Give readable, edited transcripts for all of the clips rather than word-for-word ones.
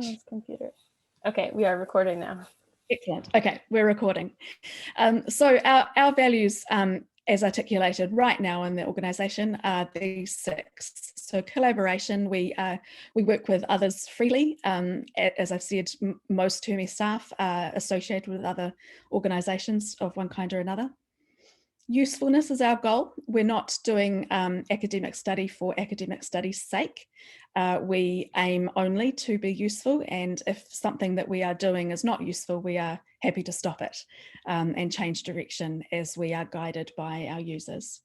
this computer. Okay, we are recording now. Excellent. Okay, we're recording. So our values, as articulated right now in the organisation, are these 6. So collaboration, we work with others freely. As I've said, most HRMI staff are associated with other organisations of one kind or another. Usefulness is our goal. We're not doing academic study for academic study's sake. We aim only to be useful, and if something that we are doing is not useful, we are happy to stop it and change direction as we are guided by our users.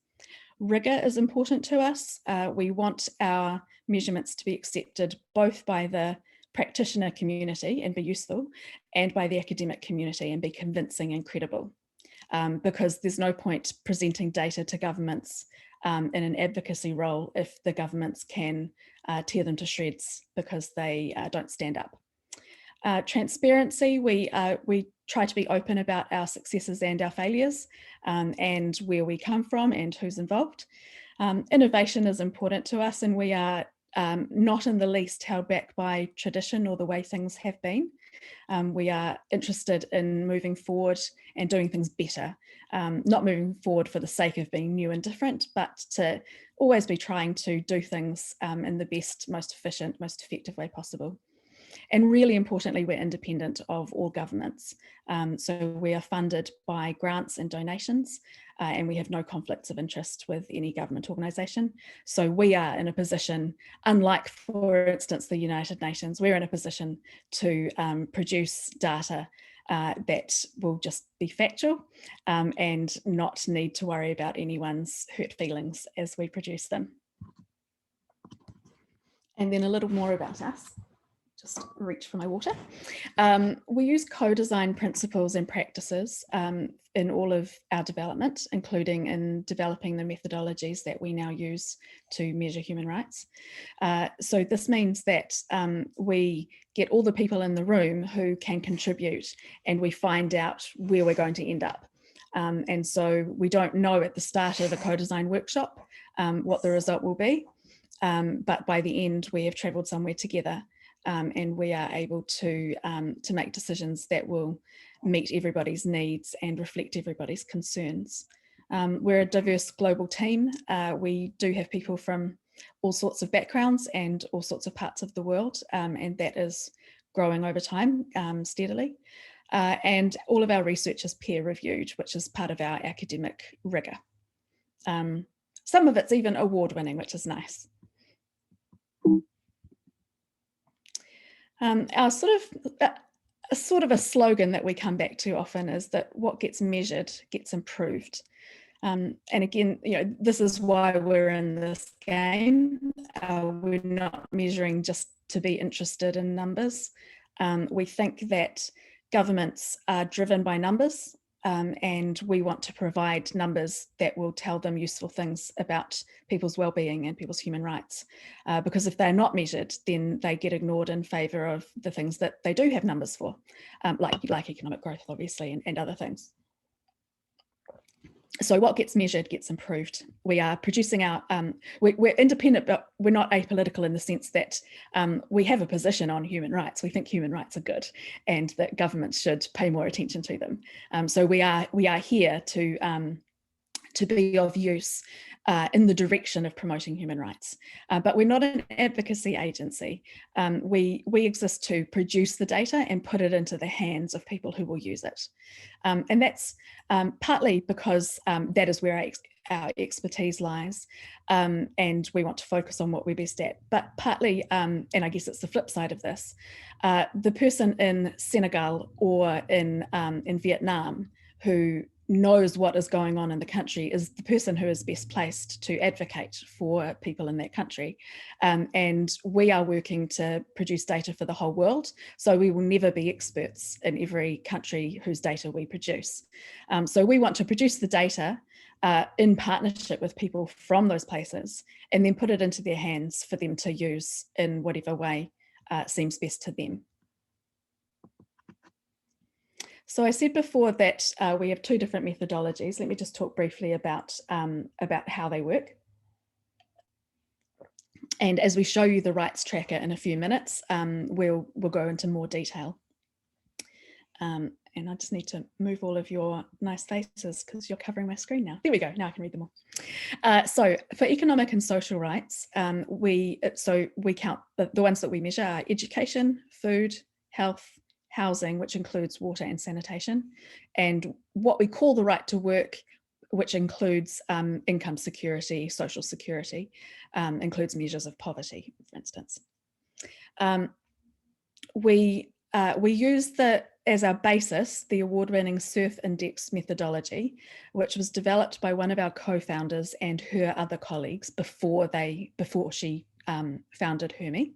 Rigour is important to us. We want our measurements to be accepted both by the practitioner community and be useful, and by the academic community and be convincing and credible. Because there's no point presenting data to governments in an advocacy role if the governments can tear them to shreds because they don't stand up. Transparency, we try to be open about our successes and our failures, and where we come from and who's involved. Innovation is important to us, and we are not in the least held back by tradition or the way things have been. We are interested in moving forward and doing things better, not moving forward for the sake of being new and different, but to always be trying to do things in the best, most efficient, most effective way possible. And really importantly, we're independent of all governments. So we are funded by grants and donations, and we have no conflicts of interest with any government organisation. So we are in a position, unlike, for instance, the United Nations, we're in a position to produce data that will just be factual and not need to worry about anyone's hurt feelings as we produce them. And then a little more about us. Just reach for my water. We use co-design principles and practices in all of our development, including in developing the methodologies that we now use to measure human rights. So this means that we get all the people in the room who can contribute, and we find out where we're going to end up. And so we don't know at the start of a co-design workshop what the result will be, but by the end we have travelled somewhere together. And we are able to make decisions that will meet everybody's needs and reflect everybody's concerns. We're a diverse global team. We do have people from all sorts of backgrounds and all sorts of parts of the world, and that is growing over time steadily. And all of our research is peer reviewed, which is part of our academic rigour. Some of it's even award-winning, which is nice. Our sort of a slogan that we come back to often is that what gets measured gets improved. And again, this is why we're in this game. We're not measuring just to be interested in numbers. We think that governments are driven by numbers, and we want to provide numbers that will tell them useful things about people's well-being and people's human rights. Because if they're not measured, then they get ignored in favour of the things that they do have numbers for, like economic growth, obviously, and other things. So what gets measured gets improved. We are producing our, we're independent, but we're not apolitical in the sense that we have a position on human rights. We think human rights are good and that governments should pay more attention to them. So we are here to be of use in the direction of promoting human rights. But we're not an advocacy agency. We exist to produce the data and put it into the hands of people who will use it. And that's partly because that is where our expertise lies, and we want to focus on what we're best at. But partly, and I guess it's the flip side of this, the person in Senegal or in Vietnam who knows what is going on in the country is the person who is best placed to advocate for people in that country. And we are working to produce data for the whole world, so we will never be experts in every country whose data we produce. So we want to produce the data in partnership with people from those places and then put it into their hands for them to use in whatever way seems best to them. So I said before that we have 2 different methodologies. Let me just talk briefly about how they work. And as we show you the rights tracker in a few minutes, we'll go into more detail. And I just need to move all of your nice faces because you're covering my screen now. There we go, now I can read them all. So for economic and social rights, we count the ones that we measure are education, food, health, housing, which includes water and sanitation, and what we call the right to work, which includes income security, social security, includes measures of poverty, for instance. We use as our basis the award-winning SURF Index methodology, which was developed by one of our co-founders and her other colleagues before she founded HRMI.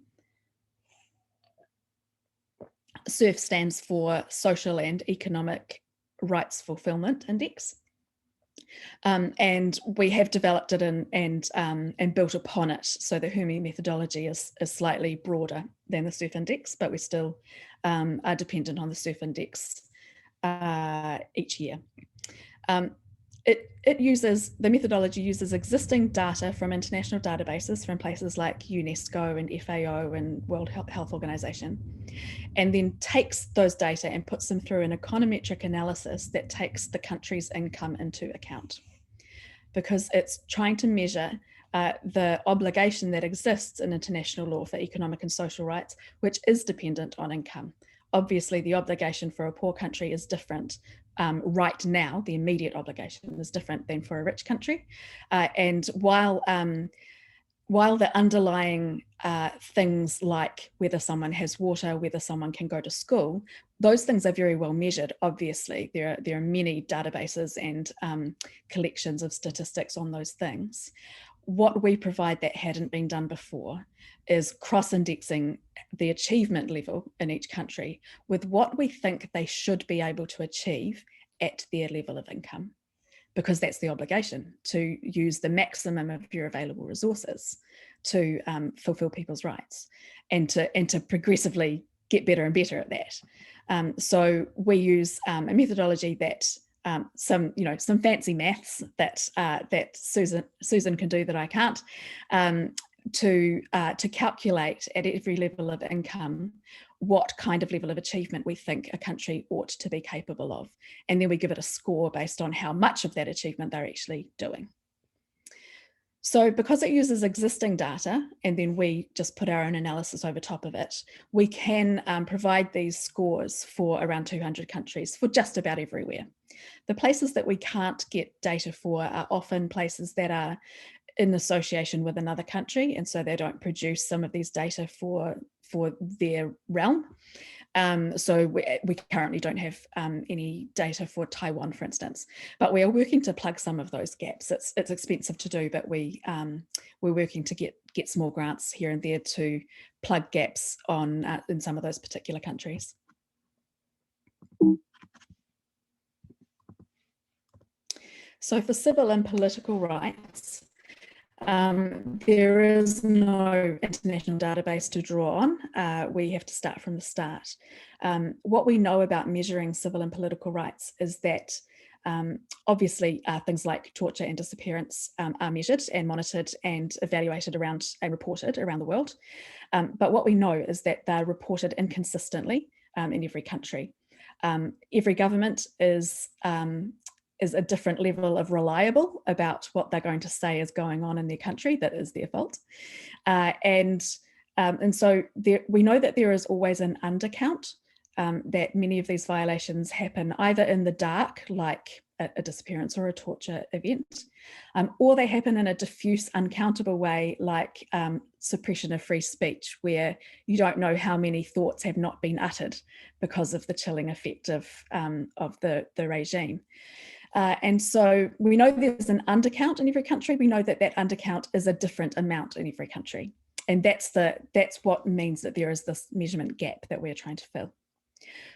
SURF stands for Social and Economic Rights Fulfillment Index. And we have developed it and built upon it. So the HRMI methodology is slightly broader than the SURF Index, but we still are dependent on the SURF Index each year. The methodology uses existing data from international databases from places like UNESCO and FAO and World Health Organization, and then takes those data and puts them through an econometric analysis that takes the country's income into account, because it's trying to measure the obligation that exists in international law for economic and social rights, which is dependent on income. Obviously, the obligation for a poor country is different. Right now, the immediate obligation is different than for a rich country. And while the underlying things like whether someone has water, whether someone can go to school, those things are very well measured. Obviously, there are many databases and collections of statistics on those things. What we provide that hadn't been done before is cross-indexing the achievement level in each country with what we think they should be able to achieve at their level of income, because that's the obligation, to use the maximum of your available resources to fulfill people's rights and to progressively get better and better at that. So we use a methodology that some fancy maths that Susan can do that I can't, to calculate at every level of income what kind of level of achievement we think a country ought to be capable of. And then we give it a score based on how much of that achievement they're actually doing. So because it uses existing data, and then we just put our own analysis over top of it, we can provide these scores for around 200 countries for just about everywhere. The places that we can't get data for are often places that are in association with another country, and so they don't produce some of these data for their realm. So we currently don't have any data for Taiwan, for instance, but we are working to plug some of those gaps. It's expensive to do, but we're working to get small grants here and there to plug gaps on in some of those particular countries. So for civil and political rights, there is no international database to draw on. We have to start from the start. What we know about measuring civil and political rights is that obviously things like torture and disappearance are measured and monitored and evaluated around and reported around the world. But what we know is that they're reported inconsistently in every country. Every government is a different level of reliable about what they're going to say is going on in their country that is their fault. And so we know that there is always an undercount, that many of these violations happen either in the dark, like a disappearance or a torture event, or they happen in a diffuse, uncountable way, like suppression of free speech, where you don't know how many thoughts have not been uttered because of the chilling effect of the regime. And so we know there's an undercount in every country. We know that undercount is a different amount in every country. And that's what means that there is this measurement gap that we're trying to fill.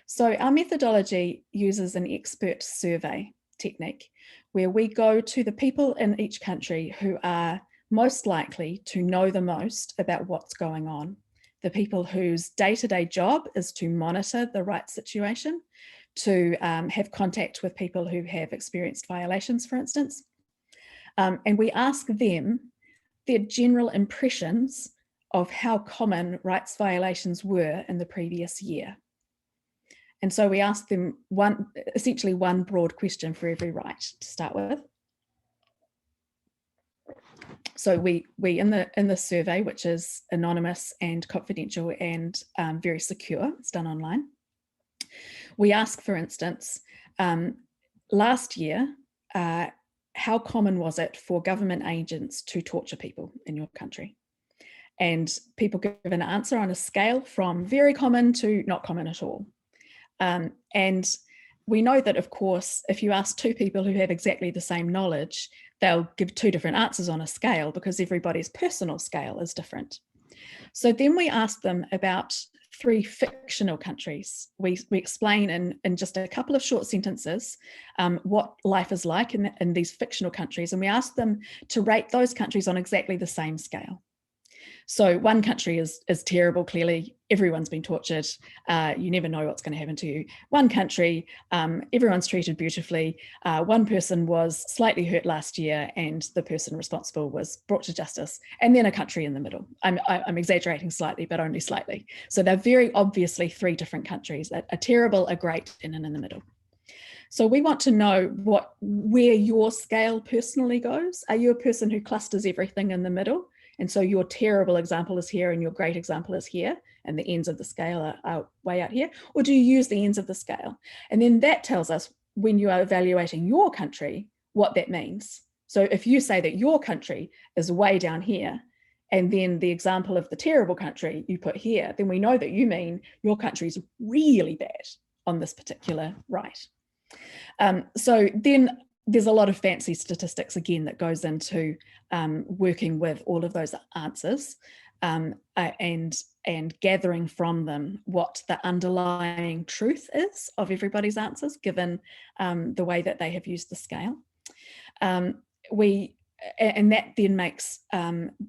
So our methodology uses an expert survey technique where we go to the people in each country who are most likely to know the most about what's going on, the people whose day-to-day job is to monitor the rights situation, to have contact with people who have experienced violations, for instance. And we ask them their general impressions of how common rights violations were in the previous year. And so we asked them essentially one broad question for every right to start with. So we in the survey, which is anonymous and confidential and very secure, it's done online. We ask, for instance, last year, how common was it for government agents to torture people in your country? And people give an answer on a scale from very common to not common at all. And we know that, of course, if you ask two people who have exactly the same knowledge, they'll give two different answers on a scale because everybody's personal scale is different. So then we asked them about 3 fictional countries. We explain in just a couple of short sentences what life is like in these fictional countries, and we asked them to rate those countries on exactly the same scale. So one country is terrible, clearly everyone's been tortured, you never know what's going to happen to you. One country, everyone's treated beautifully, one person was slightly hurt last year and the person responsible was brought to justice, and then a country in the middle. I'm exaggerating slightly, but only slightly. So they're very obviously 3 different countries, a terrible, a great, and in the middle. So we want to know where your scale personally goes. Are you a person who clusters everything in the middle? And so your terrible example is here and your great example is here, and the ends of the scale are way out here? Or do you use the ends of the scale? And then that tells us, when you are evaluating your country, what that means. So if you say that your country is way down here, and then the example of the terrible country you put here, then we know that you mean your country is really bad on this particular right. So then there's a lot of fancy statistics again that goes into working with all of those answers and gathering from them what the underlying truth is of everybody's answers, given the way that they have used the scale. And that then makes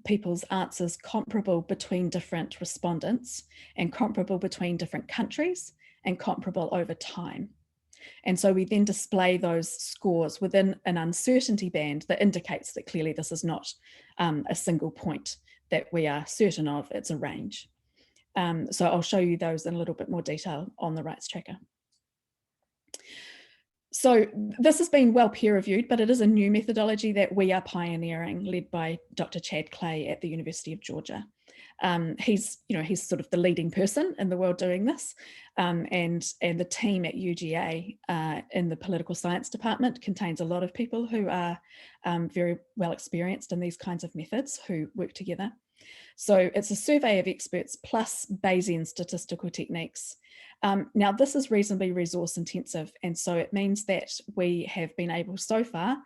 people's answers comparable between different respondents and comparable between different countries and comparable over time. And so we then display those scores within an uncertainty band that indicates that clearly this is not a single point that we are certain of, it's a range. So I'll show you those in a little bit more detail on the rights tracker. So this has been well peer reviewed, but it is a new methodology that we are pioneering, led by Dr. Chad Clay at the University of Georgia. He's sort of the leading person in the world doing this, and the team at UGA in the political science department contains a lot of people who are very well experienced in these kinds of methods who work together. So it's a survey of experts plus Bayesian statistical techniques. Now this is reasonably resource intensive, and so it means that we have been able so far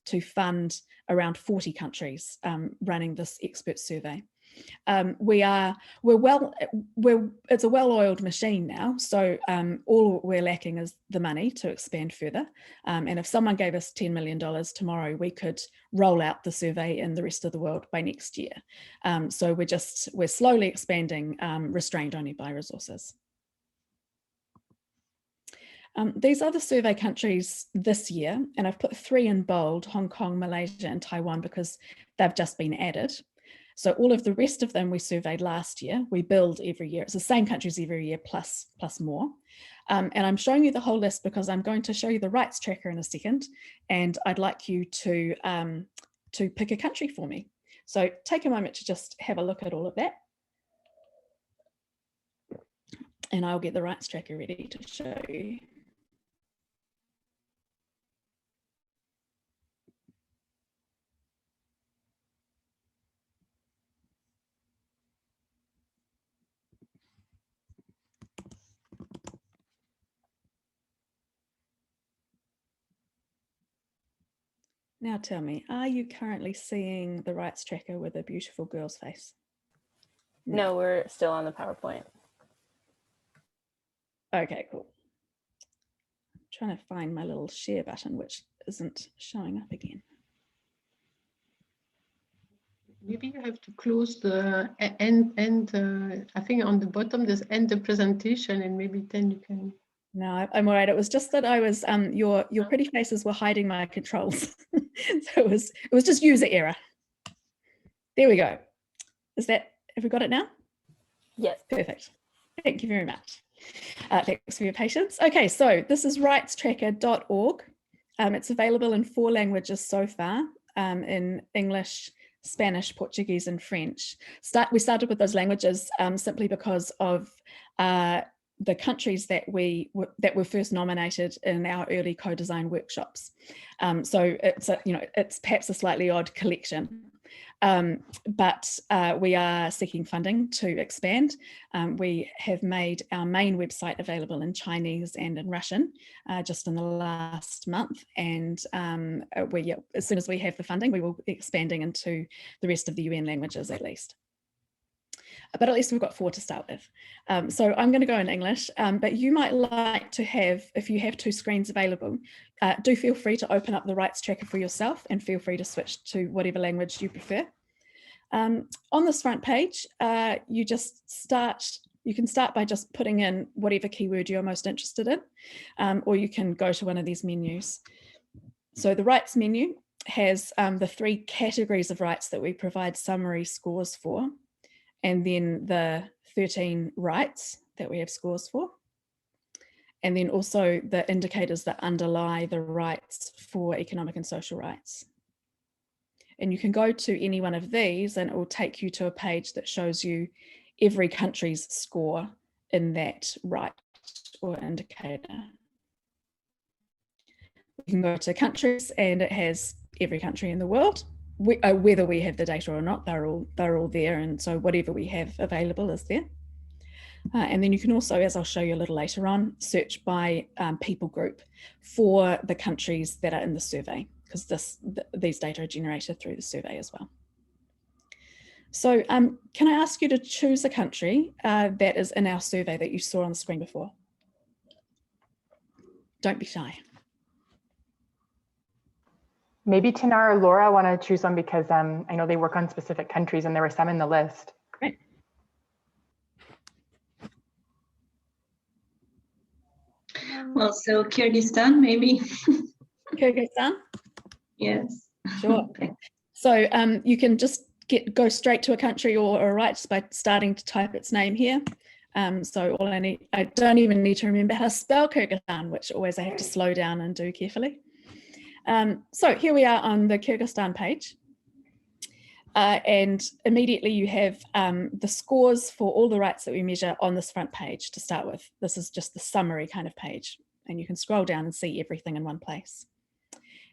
to fund around 40 countries running this expert survey. It's a well-oiled machine now, so all we're lacking is the money to expand further. And if someone gave us $10 million tomorrow, we could roll out the survey in the rest of the world by next year. So we're slowly expanding, restrained only by resources. These are the survey countries this year, and I've put 3 in bold: Hong Kong, Malaysia, and Taiwan, because they've just been added. So all of the rest of them we surveyed last year. We build every year. It's the same countries every year plus more. And I'm showing you the whole list because I'm going to show you the rights tracker in a second, and I'd like you to pick a country for me. So take a moment to just have a look at all of that. And I'll get the rights tracker ready to show you. Now tell me, are you currently seeing the rights tracker with a beautiful girl's face? No, we're still on the PowerPoint. Okay, cool. I'm trying to find my little share button, which isn't showing up again. Maybe you have to close the end. I think on the bottom there's end the presentation, and maybe then you can. No, I'm all right. It was just that I was your pretty faces were hiding my controls, so it was just user error. There we go. Am Have we got it now? Yes. Perfect. Thank you very much. Thanks for your patience. Okay, so this is rightstracker.org. It's available in 4 languages so far, in English, Spanish, Portuguese, and French. We started with those languages simply because of the countries that were first nominated in our early co-design workshops. So it's perhaps a slightly odd collection. But we are seeking funding to expand. We have made our main website available in Chinese and in Russian just in the last month. And as soon as we have the funding, we will be expanding into the rest of the UN languages at least. But at least we've got 4 to start with. So I'm going to go in English, but you might like to have, if you have 2 screens available, do feel free to open up the rights tracker for yourself and feel free to switch to whatever language you prefer. On this front page, you can start by just putting in whatever keyword you're most interested in, or you can go to one of these menus. So the rights menu has the 3 categories of rights that we provide summary scores for, and then the 13 rights that we have scores for, and then also the indicators that underlie the rights for economic and social rights. And you can go to any one of these and it will take you to a page that shows you every country's score in that right or indicator. You can go to countries and it has every country in the world. Whether we have the data or not, they're all there, and so whatever we have available is there. And then you can also, as I'll show you a little later on, search by people group for the countries that are in the survey, because these data are generated through the survey as well. So can I ask you to choose a country that is in our survey that you saw on the screen before? Don't be shy. Maybe Tanar or Laura want to choose one because I know they work on specific countries and there were some in the list. Great. Well, so Kyrgyzstan, maybe. Kyrgyzstan? Yes. Sure. So you can just go straight to a country or a right by starting to type its name here. So I don't even need to remember how to spell Kyrgyzstan, which always I have to slow down and do carefully. So here we are on the Kyrgyzstan page. And immediately you have the scores for all the rights that we measure on this front page to start with. This is just the summary kind of page, and you can scroll down and see everything in one place.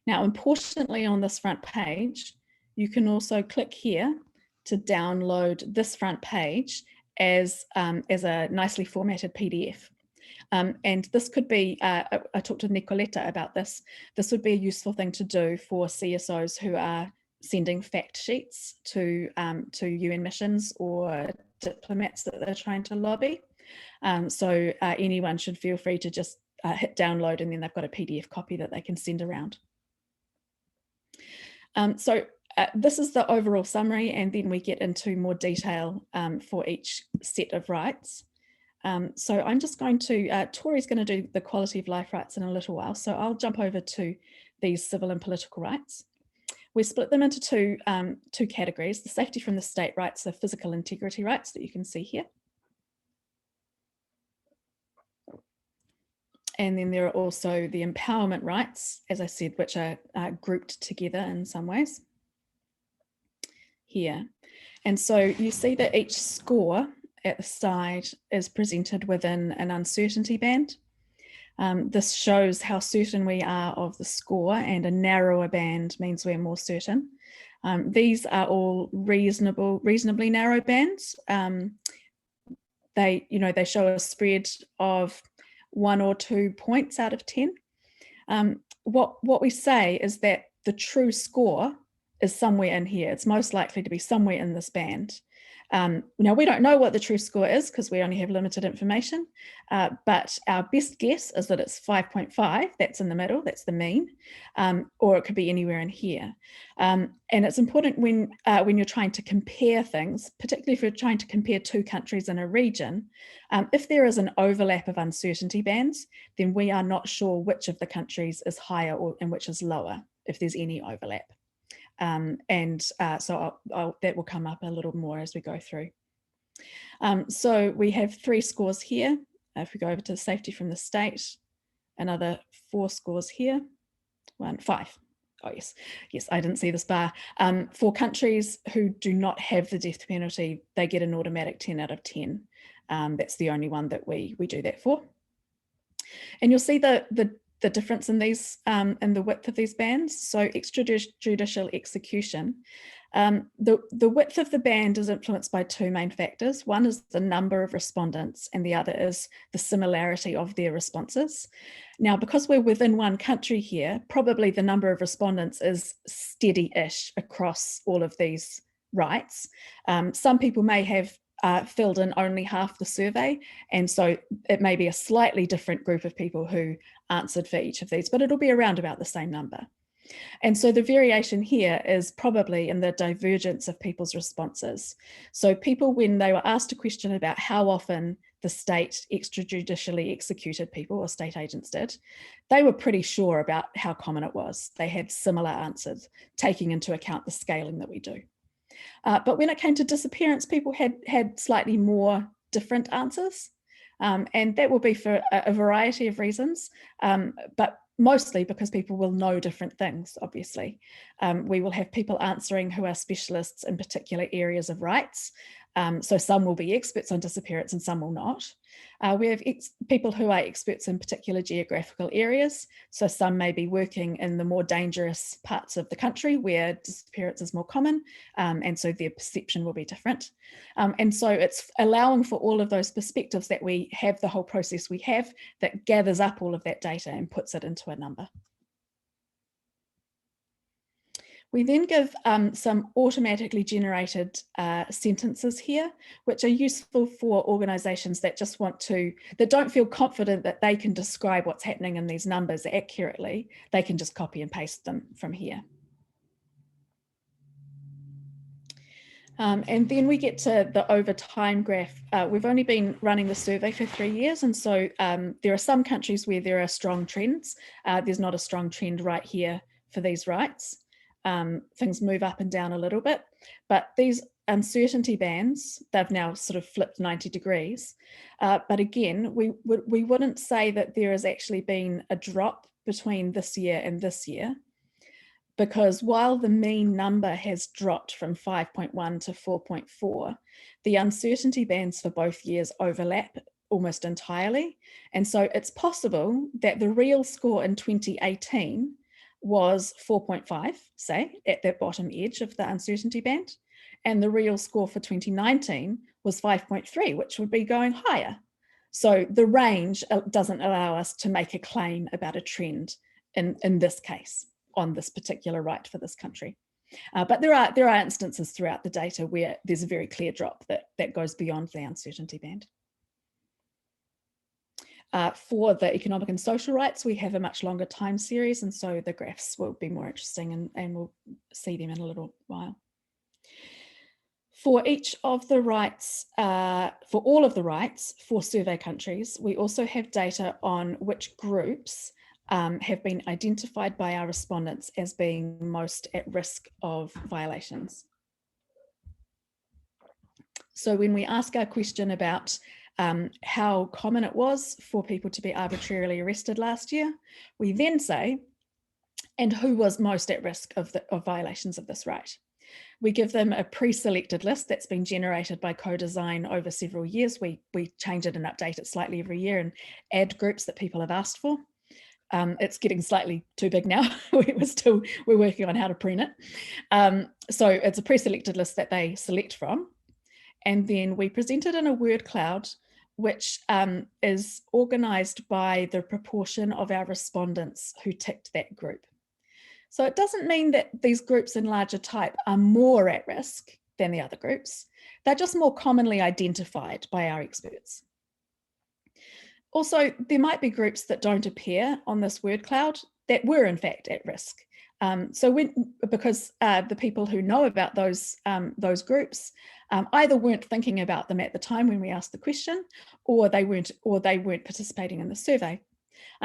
Now, importantly on this front page, you can also click here to download this front page as a nicely formatted PDF. And this could be, I talked to Nicoletta about this, this would be a useful thing to do for CSOs who are sending fact sheets to UN missions or diplomats that they're trying to lobby. So anyone should feel free to just hit download, and then they've got a PDF copy that they can send around. This is the overall summary, and then we get into more detail for each set of rights. So I'm just going to, Tori's going to do the quality of life rights in a little while, so I'll jump over to these civil and political rights. We split them into two categories: the safety from the state rights, the physical integrity rights that you can see here. And then there are also the empowerment rights, as I said, which are grouped together in some ways here. And so you see that each score at the side is presented within an uncertainty band. This shows how certain we are of the score, and a narrower band means we're more certain. These are all reasonably narrow bands. They show a spread of 1 or 2 points out of 10. What we say is that the true score is somewhere in here. It's most likely to be somewhere in this band. Now, we don't know what the true score is because we only have limited information, but our best guess is that it's 5.5, that's in the middle, that's the mean, or it could be anywhere in here. And it's important when you're trying to compare things, particularly if you're trying to compare 2 countries in a region, if there is an overlap of uncertainty bands, then we are not sure which of the countries is higher and which is lower, if there's any overlap. So that will come up a little more as we go through. So we have 3 scores here. If we go over to safety from the state, another 4 scores here, 5. Oh yes, yes, I didn't see this bar. For countries who do not have the death penalty, they get an automatic 10 out of 10. That's the only one that we do that for. And you'll see the difference in these in the width of these bands. So extrajudicial execution. The width of the band is influenced by 2 main factors. One is the number of respondents, and the other is the similarity of their responses. Now, because we're within one country here, probably the number of respondents is steady-ish across all of these rights. Some people may have filled in only half the survey, and so it may be a slightly different group of people who answered for each of these, but it'll be around about the same number. And so the variation here is probably in the divergence of people's responses. So people, when they were asked a question about how often the state extrajudicially executed people, or state agents did, they were pretty sure about how common it was. They had similar answers, taking into account the scaling that we do. But when it came to disappearance, people had slightly more different answers. And that will be for a variety of reasons, but mostly because people will know different things, obviously. We will have people answering who are specialists in particular areas of rights. So some will be experts on disappearance and some will not. We have people who are experts in particular geographical areas. So some may be working in the more dangerous parts of the country where disappearance is more common, and so their perception will be different. And so it's allowing for all of those perspectives that we have the whole process we have that gathers up all of that data and puts it into a number. We then give some automatically generated sentences here, which are useful for organisations that just that don't feel confident that they can describe what's happening in these numbers accurately. They can just copy and paste them from here. And then we get to the over time graph. We've only been running the survey for 3 years, and so there are some countries where there are strong trends. There's not a strong trend right here for these rights. Things move up and down a little bit, but these uncertainty bands, they've now sort of flipped 90 degrees. But again, we wouldn't say that there has actually been a drop between this year and this year, because while the mean number has dropped from 5.1 to 4.4, the uncertainty bands for both years overlap almost entirely. And so it's possible that the real score in 2018 was 4.5, say, at that bottom edge of the uncertainty band, and the real score for 2019 was 5.3, which would be going higher. So the range doesn't allow us to make a claim about a trend in this case on this particular right for this country. But there are instances throughout the data where there's a very clear drop that goes beyond the uncertainty band. For the economic and social rights, we have a much longer time series, and so the graphs will be more interesting, and we'll see them in a little while. For each of the rights, for all of the rights for survey countries, we also have data on which groups have been identified by our respondents as being most at risk of violations. So when we ask our question about how common it was for people to be arbitrarily arrested last year, we then say, and who was most at risk of violations of this right? We give them a pre-selected list that's been generated by co-design over several years. We change it and update it slightly every year and add groups that people have asked for. It's getting slightly too big now. We're working on how to prune it. So it's a pre-selected list that they select from. And then we present it in a word cloud, which is organized by the proportion of our respondents who ticked that group. So it doesn't mean that these groups in larger type are more at risk than the other groups. They're just more commonly identified by our experts. Also, there might be groups that don't appear on this word cloud that were in fact at risk. Because the people who know about those groups either weren't thinking about them at the time when we asked the question, or they weren't participating in the survey.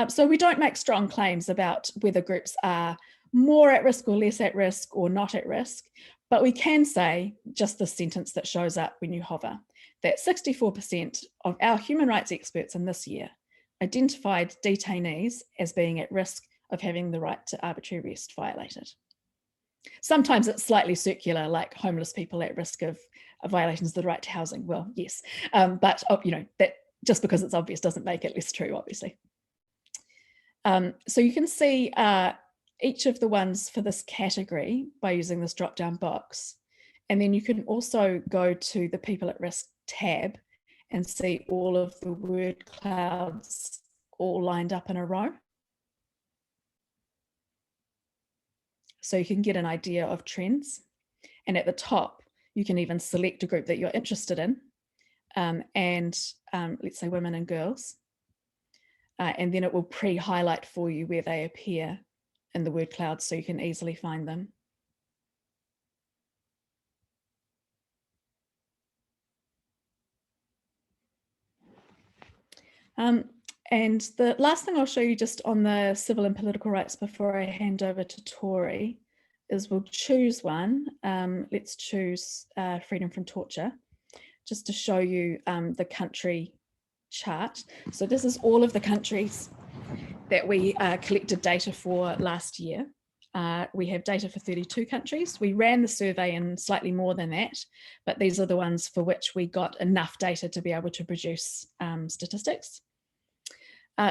So we don't make strong claims about whether groups are more at risk or less at risk or not at risk, but we can say just the sentence that shows up when you hover, that 64% of our human rights experts in this year identified detainees as being at risk of having the right to arbitrary arrest violated. Sometimes it's slightly circular, like homeless people at risk of violations of the right to housing. Well, yes, but that just because it's obvious doesn't make it less true, obviously. So you can see each of the ones for this category by using this drop-down box. And then you can also go to the people at risk tab and see all of the word clouds all lined up in a row. So you can get an idea of trends. And at the top, you can even select a group that you're interested in, and let's say women and girls. And then it will pre-highlight for you where they appear in the word clouds so you can easily find them. And the last thing I'll show you just on the civil and political rights before I hand over to Tori is we'll choose one. Let's choose freedom from torture, just to show you the country chart. So this is all of the countries that we collected data for last year. We have data for 32 countries. We ran the survey in slightly more than that, but these are the ones for which we got enough data to be able to produce statistics.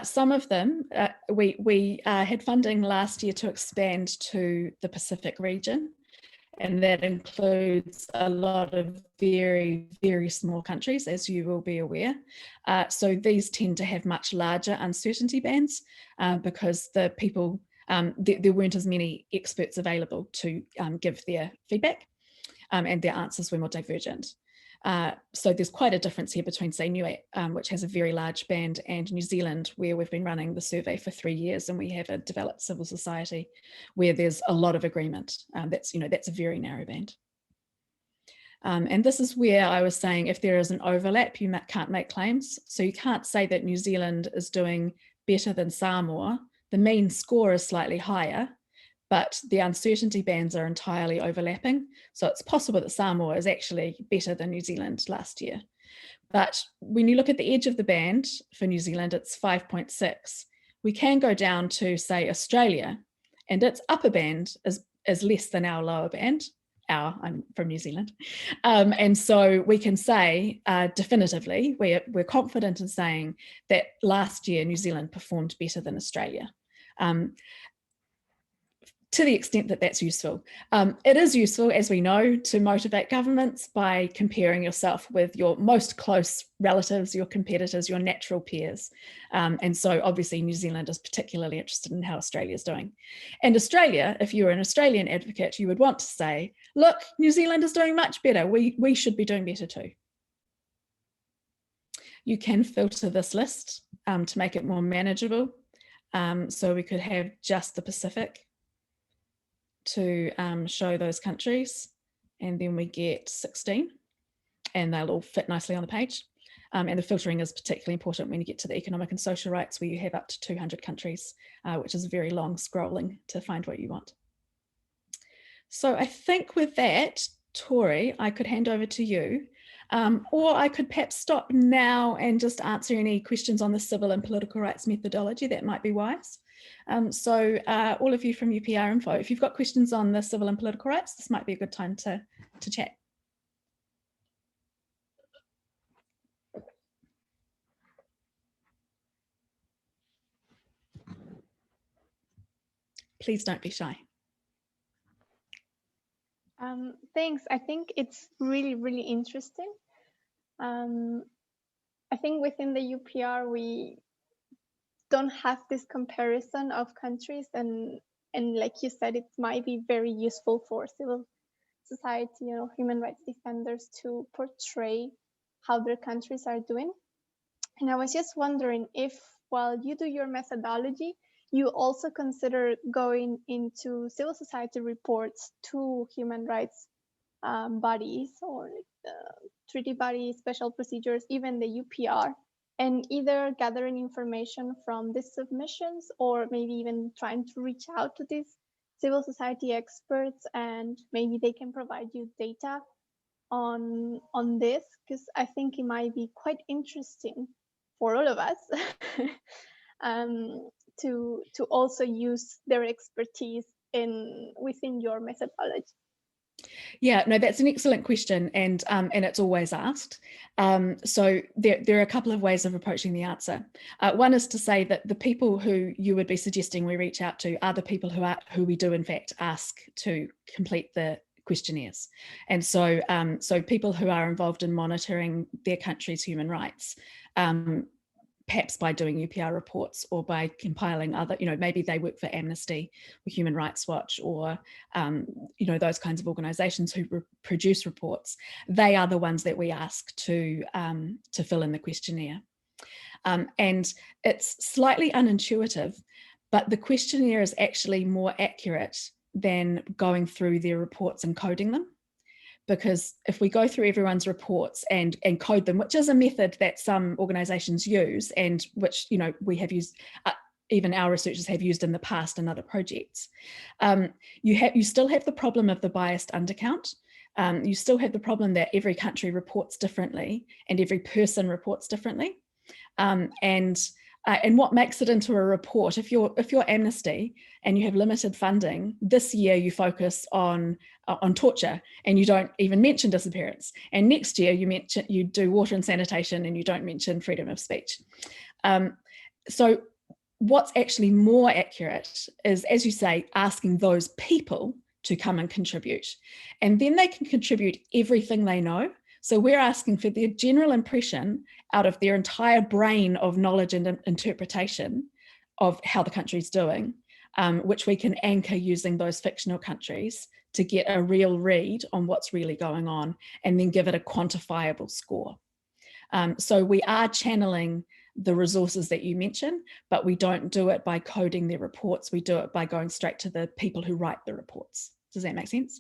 Some of them, we had funding last year to expand to the Pacific region, and that includes a lot of very, very small countries, as you will be aware. So these tend to have much larger uncertainty bands because the people, there weren't as many experts available to give their feedback, and their answers were more divergent. So there's quite a difference here between, say, NUAT, which has a very large band, and New Zealand, where we've been running the survey for 3 years, and we have a developed civil society where there's a lot of agreement. That's a very narrow band. And this is where I was saying, if there is an overlap, you can't make claims. So you can't say that New Zealand is doing better than Samoa. The mean score is slightly higher, but the uncertainty bands are entirely overlapping. So it's possible that Samoa is actually better than New Zealand last year. But when you look at the edge of the band for New Zealand, it's 5.6. We can go down to, say, Australia, and its upper band is less than our lower band. I'm from New Zealand. And so we can say definitively, we're confident in saying that last year New Zealand performed better than Australia. To the extent that that's useful. It is useful, as we know, to motivate governments by comparing yourself with your most close relatives, your competitors, your natural peers. And so obviously New Zealand is particularly interested in how Australia is doing. And Australia, if you were an Australian advocate, you would want to say, look, New Zealand is doing much better. We should be doing better too. You can filter this list to make it more manageable. So we could have just the Pacific to show those countries, and then we get 16, and they'll all fit nicely on the page. And the filtering is particularly important when you get to the economic and social rights, where you have up to 200 countries, which is very long scrolling to find what you want. So I think with that, Tori, I could hand over to you, or I could perhaps stop now and just answer any questions on the civil and political rights methodology. That might be wise. So all of you from UPR Info, if you've got questions on the civil and political rights, this might be a good time to chat. Please don't be shy. Thanks. I think it's really, really interesting. I think within the UPR, we don't have this comparison of countries, and like you said, it might be very useful for civil society, human rights defenders to portray how their countries are doing. And I was just wondering if, while you do your methodology, you also consider going into civil society reports to human rights bodies or treaty bodies, special procedures, even the UPR, and either gathering information from these submissions or maybe even trying to reach out to these civil society experts, and maybe they can provide you data on this, because I think it might be quite interesting for all of us to also use their expertise within your methodology. Yeah, no, that's an excellent question, and it's always asked. So there are a couple of ways of approaching the answer. One is to say that the people who you would be suggesting we reach out to are the people who we do in fact ask to complete the questionnaires, and so so people who are involved in monitoring their country's human rights. Perhaps by doing UPR reports or by compiling other, maybe they work for Amnesty or Human Rights Watch or, those kinds of organizations who produce reports. They are the ones that we ask to fill in the questionnaire. And it's slightly unintuitive, but the questionnaire is actually more accurate than going through their reports and coding them. Because if we go through everyone's reports and code them, which is a method that some organizations use and which we have used, even our researchers have used in the past in other projects, you still have the problem of the biased undercount. You still have the problem that every country reports differently and every person reports differently. And what makes it into a report, if you're Amnesty and you have limited funding, this year you focus on torture and you don't even mention disappearance, and next year you do water and sanitation and you don't mention freedom of speech. So what's actually more accurate is, as you say, asking those people to come and contribute, and then they can contribute everything they know. So we're asking for their general impression out of their entire brain of knowledge and interpretation of how the country's doing, which we can anchor using those fictional countries to get a real read on what's really going on and then give it a quantifiable score. So we are channeling the resources that you mentioned, but we don't do it by coding their reports. We do it by going straight to the people who write the reports. Does that make sense?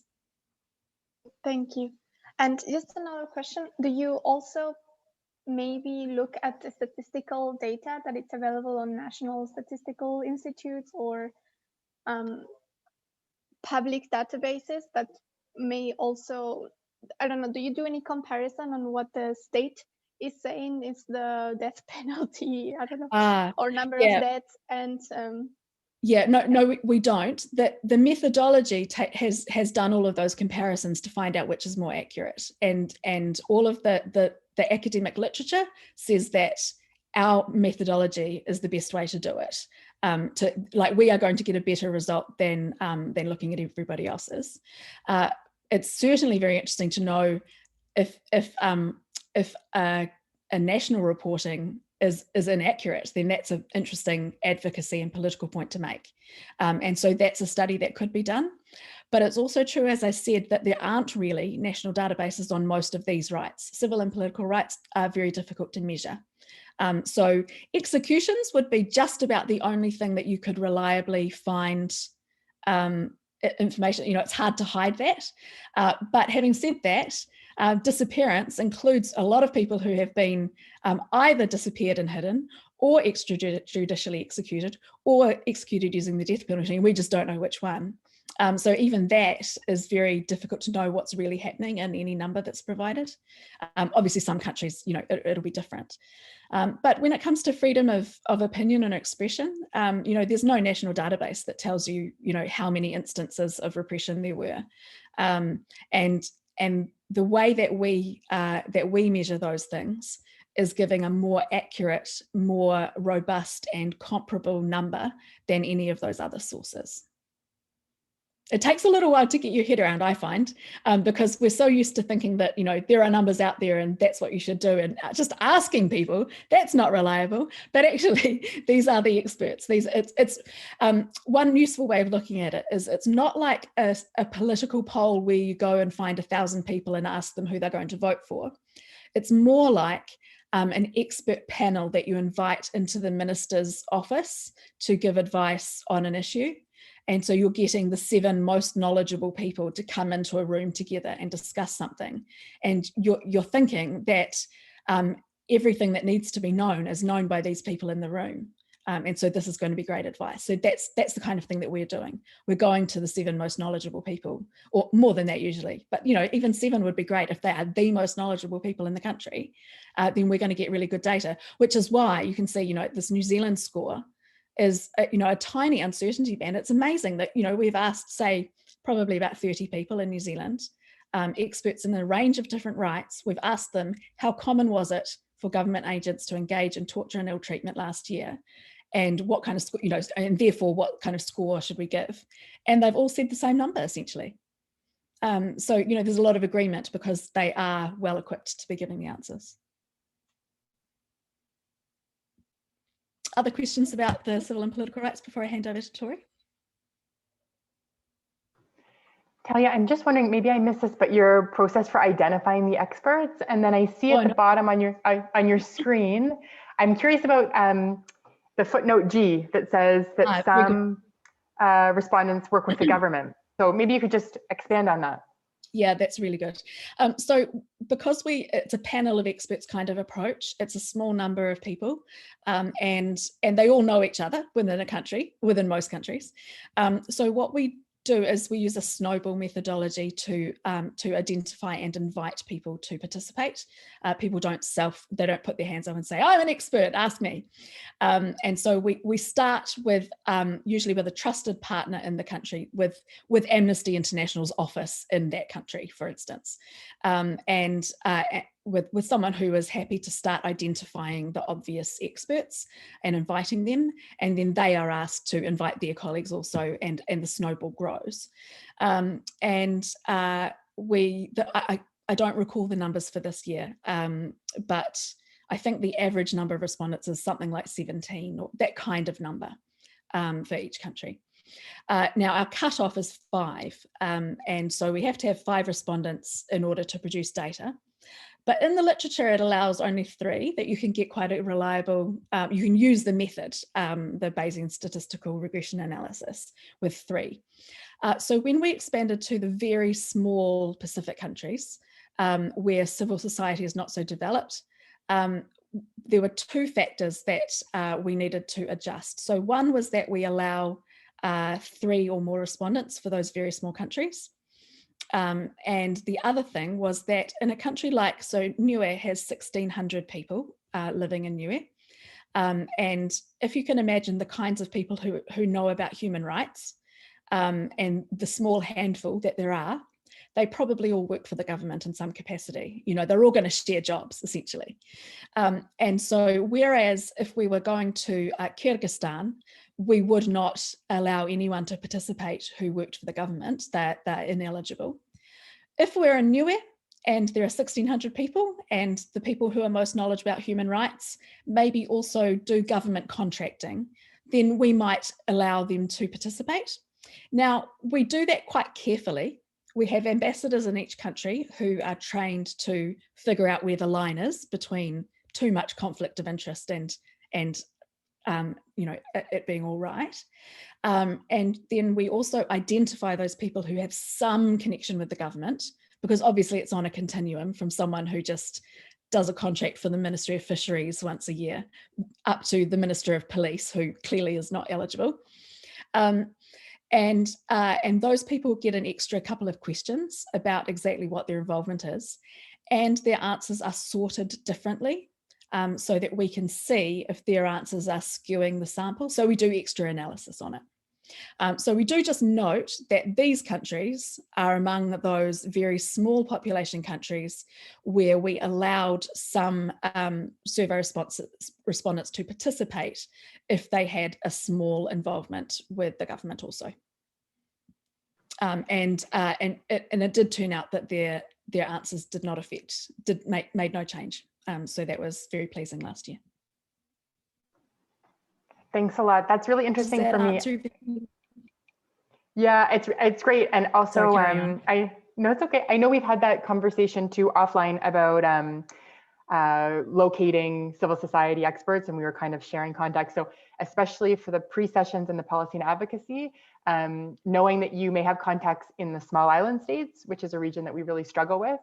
Thank you. And just another question, do you also maybe look at the statistical data that it's available on national statistical institutes or public databases that may also, I don't know, do you do any comparison on what the state is saying is the death penalty, I don't know, or number of deaths and yeah, no, we don't. The methodology has done all of those comparisons to find out which is more accurate, and all of the academic literature says that our methodology is the best way to do it. We are going to get a better result than looking at everybody else's. It's certainly very interesting to know if a national reporting is inaccurate, then that's an interesting advocacy and political point to make. And so that's a study that could be done. But it's also true, as I said, that there aren't really national databases on most of these rights. Civil and political rights are very difficult to measure. So executions would be just about the only thing that you could reliably find information. It's hard to hide that. But having said that, disappearance includes a lot of people who have been either disappeared and hidden or extrajudicially executed or executed using the death penalty, and we just don't know which one. So even that is very difficult to know what's really happening in any number that's provided. Obviously, some countries, it'll be different. But when it comes to freedom of opinion and expression, there's no national database that tells you, how many instances of repression there were. And the way that we measure those things is giving a more accurate, more robust and comparable number than any of those other sources. It takes a little while to get your head around, I find, because we're so used to thinking that, there are numbers out there and that's what you should do. And just asking people, that's not reliable. But actually, these are the experts. It's one useful way of looking at it is it's not like a political poll where you go and find 1,000 people and ask them who they're going to vote for. It's more like an expert panel that you invite into the minister's office to give advice on an issue. And so you're getting the 7 most knowledgeable people to come into a room together and discuss something. And you're thinking that everything that needs to be known is known by these people in the room. And so this is going to be great advice. So that's the kind of thing that we're doing. We're going to the 7 most knowledgeable people, or more than that usually, but even 7 would be great if they are the most knowledgeable people in the country. Then we're going to get really good data, which is why you can see, this New Zealand score is, a tiny uncertainty band. It's amazing that, we've asked, say, probably about 30 people in New Zealand, experts in a range of different rights. We've asked them, how common was it for government agents to engage in torture and ill treatment last year? And what kind of, and therefore what kind of score should we give? And they've all said the same number essentially. So, there's a lot of agreement because they are well equipped to be giving the answers. Other questions about the civil and political rights before I hand over to Tori? Talia, I'm just wondering, maybe I missed this, but your process for identifying the experts, and then I see at the bottom on your screen, I'm curious about the footnote G that says that some respondents work with the government. So maybe you could just expand on that. Yeah, that's really good. So because it's a panel of experts kind of approach, it's a small number of people, and they all know each other within most countries. So what we do is we use a snowball methodology to identify and invite people to participate. People don't put their hands up and say, I'm an expert, ask me. And so we start with usually with a trusted partner in the country, with Amnesty International's office in that country, for instance, and with someone who is happy to start identifying the obvious experts and inviting them, and then they are asked to invite their colleagues also, and the snowball grows. I don't recall the numbers for this year, but I think the average number of respondents is something like 17, or that kind of number for each country. Now our cutoff is 5, and so we have to have 5 respondents in order to produce data. But in the literature, it allows only 3, that you can get quite a reliable, you can use the method, the Bayesian statistical regression analysis with 3. So when we expanded to the very small Pacific countries, where civil society is not so developed, there were 2 factors that we needed to adjust. So one was that we allow 3 or more respondents for those very small countries. And the other thing was that in a country like, so Niue has 1,600 people living in Niue. And if you can imagine the kinds of people who know about human rights, and the small handful that there are, they probably all work for the government in some capacity. They're all going to share jobs essentially. And so whereas if we were going to Kyrgyzstan, we would not allow anyone to participate who worked for the government. They're ineligible. If we're in Niue and there are 1,600 people, and the people who are most knowledgeable about human rights maybe also do government contracting, then we might allow them to participate. Now, we do that quite carefully. We have ambassadors in each country who are trained to figure out where the line is between too much conflict of interest and it being all right. And then we also identify those people who have some connection with the government, because obviously it's on a continuum from someone who just does a contract for the Ministry of Fisheries once a year up to the Minister of Police, who clearly is not eligible. And those people get an extra couple of questions about exactly what their involvement is, and their answers are sorted differently, so that we can see if their answers are skewing the sample. So we do extra analysis on it. So we do just note that these countries are among those very small population countries where we allowed some survey respondents to participate if they had a small involvement with the government also. And it did turn out that their answers did not made no change. So that was very pleasing last year. Thanks a lot. That's really interesting for me. Yeah, it's great. And also, no, it's okay. I know we've had that conversation too offline about locating civil society experts, and we were kind of sharing contacts. So especially for the pre-sessions and the policy and advocacy, knowing that you may have contacts in the small island states, which is a region that we really struggle with,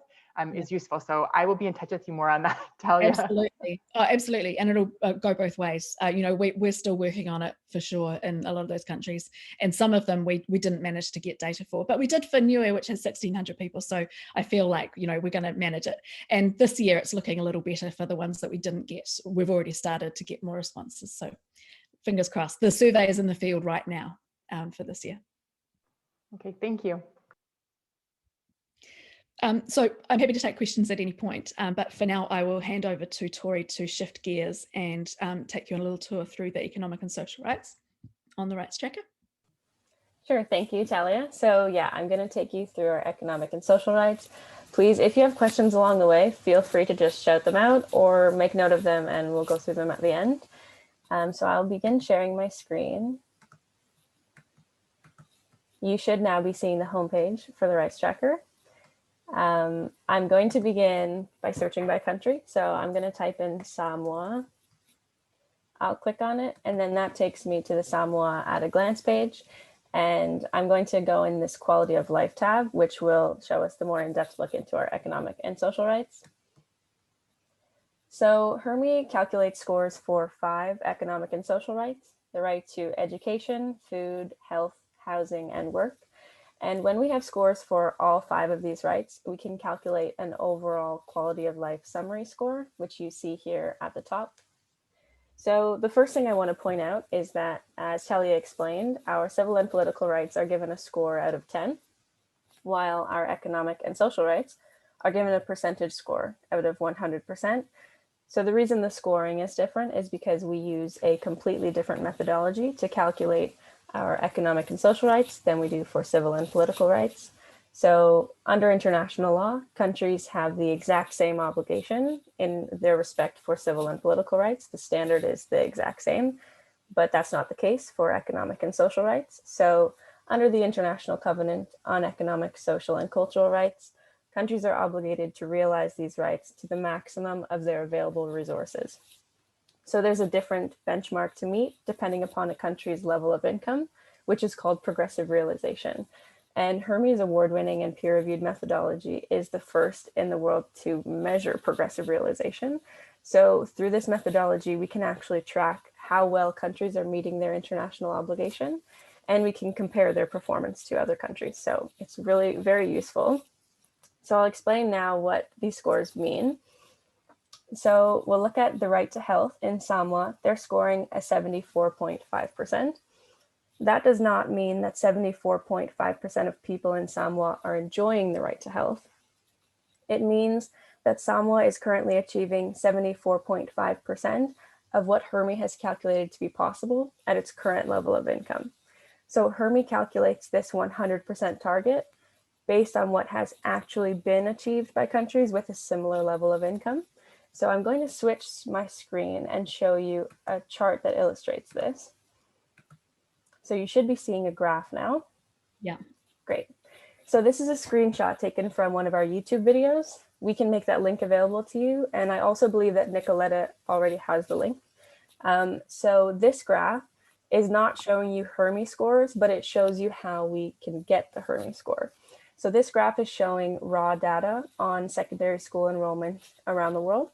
is useful. So I will be in touch with you more on that, Talia. Absolutely. Oh, absolutely. And it'll go both ways. You know, we're still working on it for sure in a lot of those countries. And some of them we didn't manage to get data for, but we did for Niue, which has 1,600 people. So I feel like, you know, we're going to manage it. And this year it's looking a little better for the ones that we didn't get. We've already started to get more responses. So fingers crossed. The survey is in the field right now for this year. Okay, thank you. So I'm happy to take questions at any point, but for now I will hand over to Tori to shift gears and take you on a little tour through the economic and social rights on the rights tracker. Sure, thank you, Talia. So yeah, I'm going to take you through our economic and social rights. Please, if you have questions along the way, feel free to just shout them out or make note of them and we'll go through them at the end. So I'll begin sharing my screen. You should now be seeing the homepage for the rights tracker. I'm going to begin by searching by country. So I'm going to type in Samoa. I'll click on it, and then that takes me to the Samoa at a glance page. And I'm going to go in this quality of life tab, which will show us the more in-depth look into our economic and social rights. So HRMI calculates scores for 5 economic and social rights: the right to education, food, health, housing, and work. And when we have scores for all 5 of these rights, we can calculate an overall quality of life summary score, which you see here at the top. So the first thing I want to point out is that, as Talia explained, our civil and political rights are given a score out of 10, while our economic and social rights are given a percentage score out of 100%. So the reason the scoring is different is because we use a completely different methodology to calculate our economic and social rights than we do for civil and political rights. So under international law, countries have the exact same obligation in their respect for civil and political rights. The standard is the exact same, but that's not the case for economic and social rights. So under the International Covenant on Economic, Social, and Cultural Rights, countries are obligated to realize these rights to the maximum of their available resources. So there's a different benchmark to meet depending upon a country's level of income, which is called progressive realization. And HRMI's award-winning and peer-reviewed methodology is the first in the world to measure progressive realization. So through this methodology, we can actually track how well countries are meeting their international obligation, and we can compare their performance to other countries. So it's really very useful. So I'll explain now what these scores mean. So we'll look at the right to health in Samoa. They're scoring a 74.5%. That does not mean that 74.5% of people in Samoa are enjoying the right to health. It means that Samoa is currently achieving 74.5% of what HRMI has calculated to be possible at its current level of income. So HRMI calculates this 100% target based on what has actually been achieved by countries with a similar level of income. So I'm going to switch my screen and show you a chart that illustrates this. So you should be seeing a graph now. Yeah. Great. So this is a screenshot taken from one of our YouTube videos. We can make that link available to you. And I also believe that Nicoletta already has the link. So this graph is not showing you HRMI scores, but it shows you how we can get the HRMI score. So this graph is showing raw data on secondary school enrollment around the world.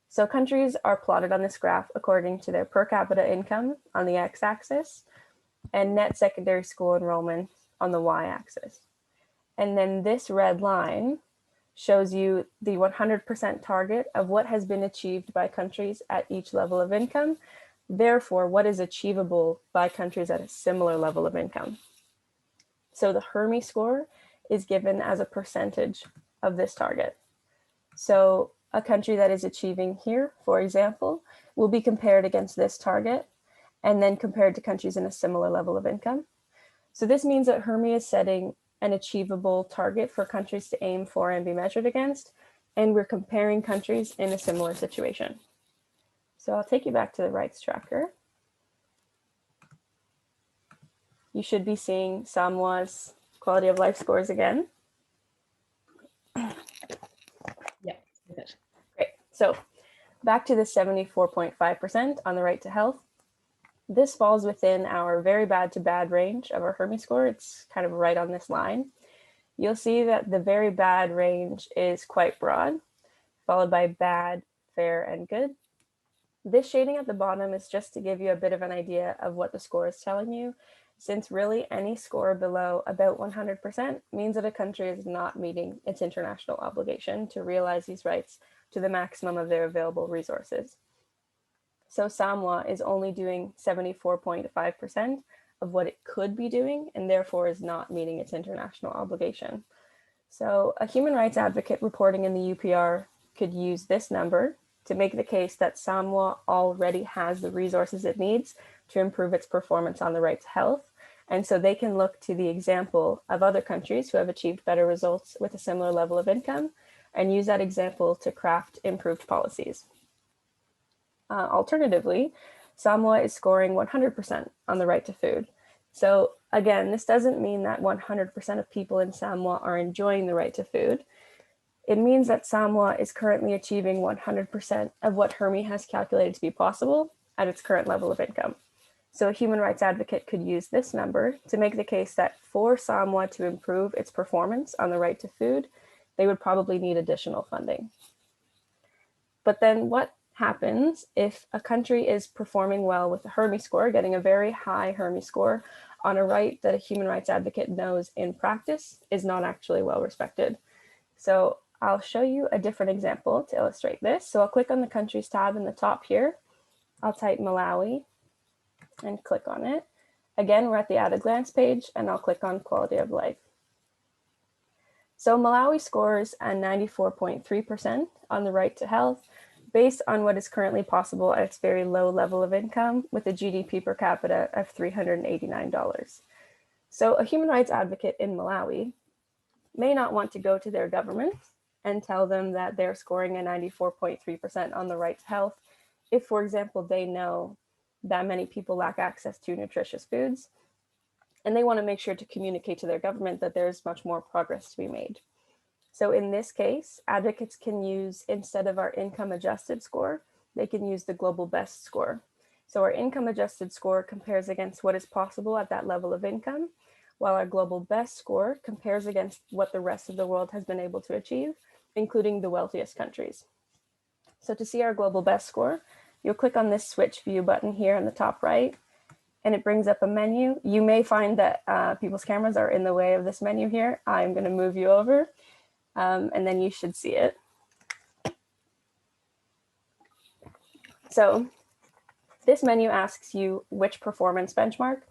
So countries are plotted on this graph according to their per capita income on the x-axis and net secondary school enrollment on the y-axis. And then this red line shows you the 100% target of what has been achieved by countries at each level of income, therefore what is achievable by countries at a similar level of income. So the HRMI score is given as a percentage of this target. So a country that is achieving here, for example, will be compared against this target and then compared to countries in a similar level of income. So this means that HRMI is setting an achievable target for countries to aim for and be measured against, and we're comparing countries in a similar situation. So I'll take you back to the rights tracker. You should be seeing Samoa's quality of life scores again. Yeah. Great. So back to the 74.5% on the right to health. This falls within our very bad to bad range of our HRMI score. It's kind of right on this line. you'll see that the very bad range is quite broad, followed by bad, fair, and good. This shading at the bottom is just to give you a bit of an idea of what the score is telling you, since really any score below about 100% means that a country is not meeting its international obligation to realize these rights to the maximum of their available resources. So Samoa is only doing 74.5% of what it could be doing, and therefore is not meeting its international obligation. So a human rights advocate reporting in the UPR could use this number to make the case that Samoa already has the resources it needs to improve its performance on the right to health. And so they can look to the example of other countries who have achieved better results with a similar level of income and use that example to craft improved policies. Alternatively, Samoa is scoring 100% on the right to food. So again, this doesn't mean that 100% of people in Samoa are enjoying the right to food. It means that Samoa is currently achieving 100% of what HRMI has calculated to be possible at its current level of income. So a human rights advocate could use this number to make the case that for Samoa to improve its performance on the right to food, they would probably need additional funding. But then what happens if a country is performing well with a HRMI score, getting a very high HRMI score on a right that a human rights advocate knows in practice is not actually well respected? So I'll show you a different example to illustrate this. So I'll click on the countries tab in the top here. I'll type Malawi and click on it. Again, we're at the at a glance page, and I'll click on quality of life. So Malawi scores a 94.3% on the right to health based on what is currently possible at its very low level of income with a GDP per capita of $389. So a human rights advocate in Malawi may not want to go to their government and tell them that they're scoring a 94.3% on the right to health if, for example, they know that many people lack access to nutritious foods, and they want to make sure to communicate to their government that there's much more progress to be made. So in this case, advocates can use, instead of our income adjusted score, they can use the global best score. So our income adjusted score compares against what is possible at that level of income, while our global best score compares against what the rest of the world has been able to achieve, including the wealthiest countries. So to see our global best score, you'll click on this switch view button here in the top right, and it brings up a menu. You may find that people's cameras are in the way of this menu here. I'm going to move you over, and then you should see it. So this menu asks you which performance benchmark.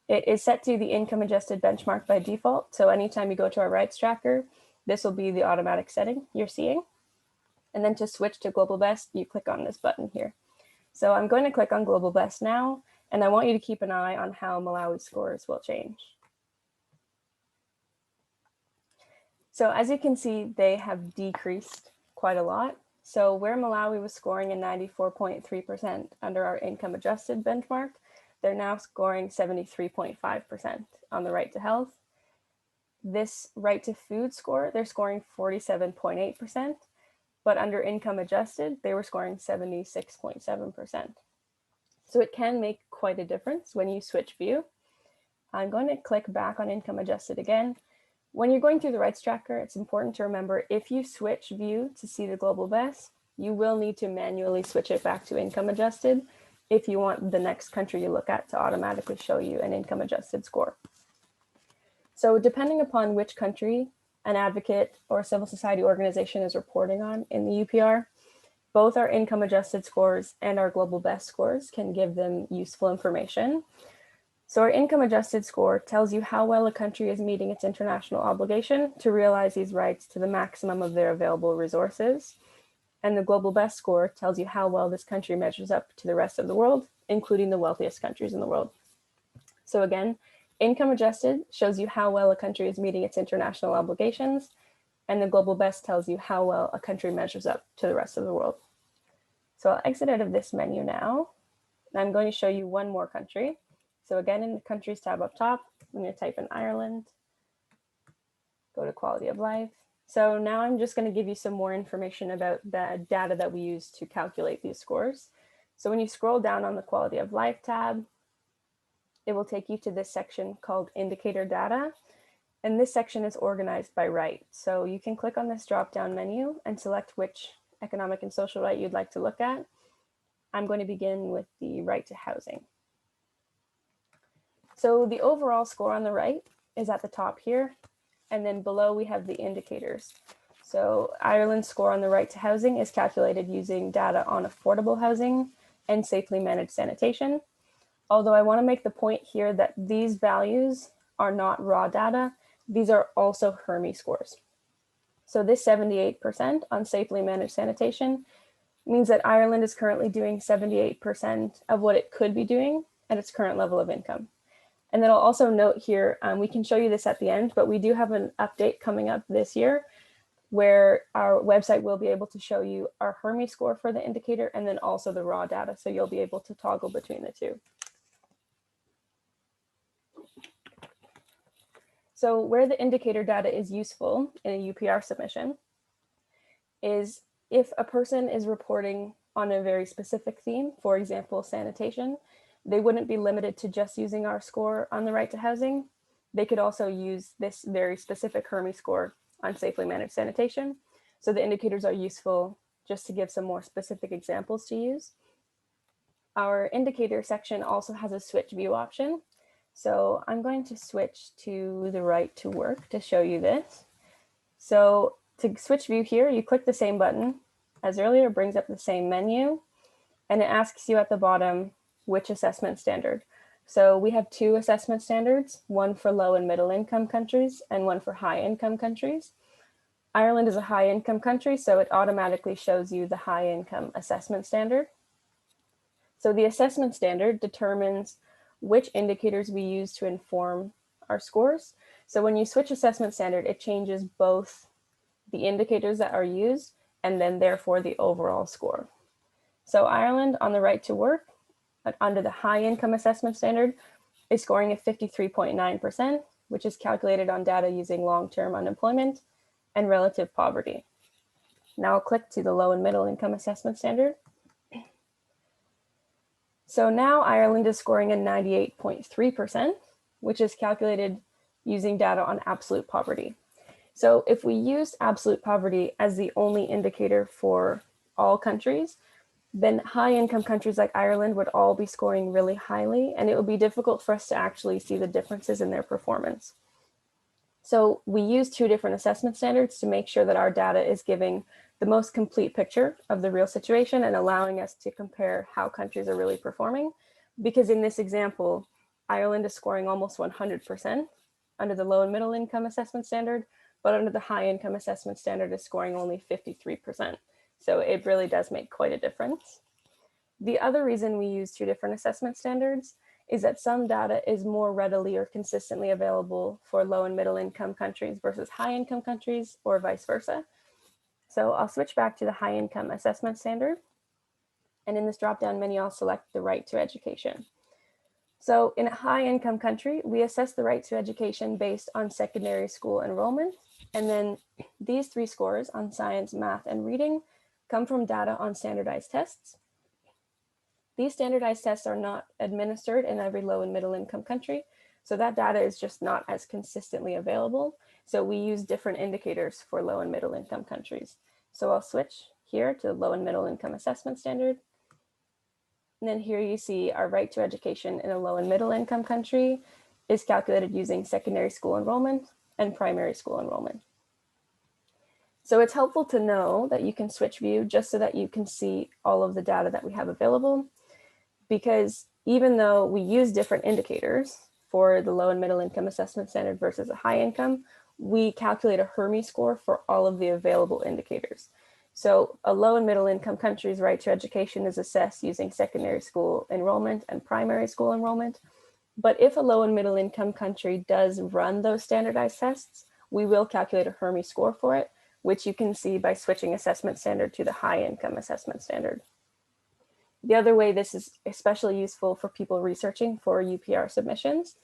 It is set to the income adjusted benchmark by default. So anytime you go to our rights tracker, this will be the automatic setting you're seeing. And then to switch to global best, you click on this button here. So I'm going to click on global best now, and I want you to keep an eye on how Malawi scores will change. So as you can see, they have decreased quite a lot. So where Malawi was scoring a 94.3% under our income adjusted benchmark, they're now scoring 73.5% on the right to health. This right to food score, they're scoring 47.8%, but under income adjusted, they were scoring 76.7%. So it can make quite a difference when you switch view. I'm going to click back on income adjusted again. When you're going through the rights tracker, it's important to remember if you switch view to see the global best, you will need to manually switch it back to income adjusted if you want the next country you look at to automatically show you an income adjusted score. So depending upon which country an advocate or civil society organization is reporting on in the UPR, both our income adjusted scores and our global best scores can give them useful information. So our income adjusted score tells you how well a country is meeting its international obligation to realize these rights to the maximum of their available resources. And the global best score tells you how well this country measures up to the rest of the world, including the wealthiest countries in the world. So again, income adjusted shows you how well a country is meeting its international obligations, and the global best tells you how well a country measures up to the rest of the world. So I'll exit out of this menu now, and I'm going to show you one more country. So again, in the countries tab up top, I'm going to type in Ireland, go to quality of life. So now I'm just going to give you some more information about the data that we use to calculate these scores. So when you scroll down on the quality of life tab, it will take you to this section called indicator data. And this section is organized by right. So you can click on this drop-down menu and select which economic and social right you'd like to look at. I'm going to begin with the right to housing. So the overall score on the right is at the top here, and then below we have the indicators. So Ireland's score on the right to housing is calculated using data on affordable housing and safely managed sanitation. Although I want to make the point here that these values are not raw data, these are also HRMI scores. So this 78% on safely managed sanitation means that Ireland is currently doing 78% of what it could be doing at its current level of income. And then I'll also note here, we can show you this at the end, but we do have an update coming up this year where our website will be able to show you our HRMI score for the indicator and then also the raw data. So you'll be able to toggle between the two. So where the indicator data is useful in a UPR submission is if a person is reporting on a very specific theme, for example, sanitation, they wouldn't be limited to just using our score on the right to housing. They could also use this very specific HRMI score on safely managed sanitation. So the indicators are useful just to give some more specific examples to use. Our indicator section also has a switch view option. So I'm going to switch to the right to work to show you this. So to switch view here, you click the same button as earlier, it brings up the same menu, and it asks you at the bottom which assessment standard. So we have two assessment standards, one for low and middle income countries and one for high income countries. Ireland is a high income country, so it automatically shows you the high income assessment standard. So the assessment standard determines which indicators we use to inform our scores. So when you switch assessment standard, it changes both the indicators that are used and then therefore the overall score. So Ireland on the right to work under the high income assessment standard is scoring at 53.9%, which is calculated on data using long-term unemployment and relative poverty. Now I'll click to the low and middle income assessment standard. So now Ireland is scoring a 98.3%, which is calculated using data on absolute poverty. So if we use absolute poverty as the only indicator for all countries, then high income countries like Ireland would all be scoring really highly, and it would be difficult for us to actually see the differences in their performance. So we use two different assessment standards to make sure that our data is giving the most complete picture of the real situation and allowing us to compare how countries are really performing. Because in this example, Ireland is scoring almost 100% under the low and middle income assessment standard, but under the high income assessment standard is scoring only 53%. So it really does make quite a difference. The other reason we use two different assessment standards is that some data is more readily or consistently available for low and middle income countries versus high income countries, or vice versa. So I'll switch back to the high income assessment standard. And in this drop-down menu, I'll select the right to education. So in a high income country, we assess the right to education based on secondary school enrollment. And then these three scores on science, math, and reading come from data on standardized tests. These standardized tests are not administered in every low and middle income country, so that data is just not as consistently available. So we use different indicators for low and middle income countries. So I'll switch here to the low and middle income assessment standard. And then here you see our right to education in a low and middle income country is calculated using secondary school enrollment and primary school enrollment. So it's helpful to know that you can switch view just so that you can see all of the data that we have available, because even though we use different indicators for the low and middle income assessment standard versus a high income, we calculate a HRMI score for all of the available indicators. So a low and middle income country's right to education is assessed using secondary school enrollment and primary school enrollment. But if a low and middle income country does run those standardized tests, we will calculate a HRMI score for it, which you can see by switching assessment standard to the high income assessment standard. The other way this is especially useful for people researching for UPR submissions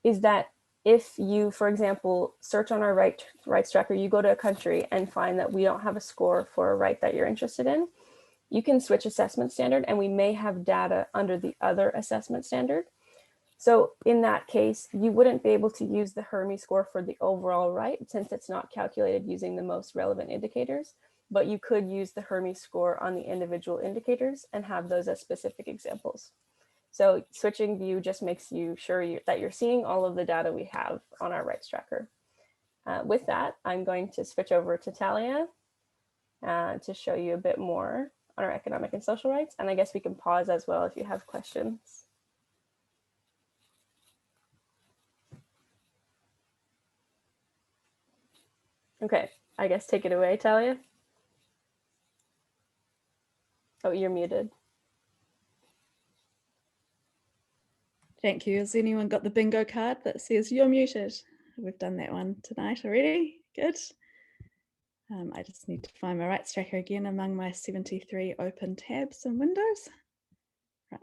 is that if you, for example, search on our rights tracker, you go to a country and find that we don't have a score for a right that you're interested in, you can switch assessment standard and we may have data under the other assessment standard. So in that case, you wouldn't be able to use the HRMI score for the overall right, since it's not calculated using the most relevant indicators, but you could use the HRMI score on the individual indicators and have those as specific examples. So switching view just makes you sure that you're seeing all of the data we have on our rights tracker. With that, I'm going to switch over to Talia to show you a bit more on our economic and social rights. And I guess we can pause as well if you have questions. Okay, I guess take it away, Talia. Oh, you're muted. Thank you. Has anyone got the bingo card that says you're muted? We've done that one tonight already. Good. I just need to find my rights tracker again among my 73 open tabs and windows. Right.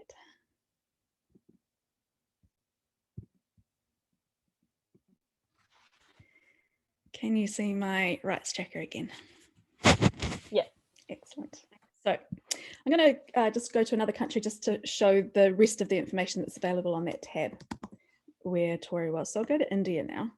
Can you see my rights tracker again? Yeah. Excellent. So I'm going to just go to another country just to show the rest of the information that's available on that tab where Tori was. So I'll go to India now.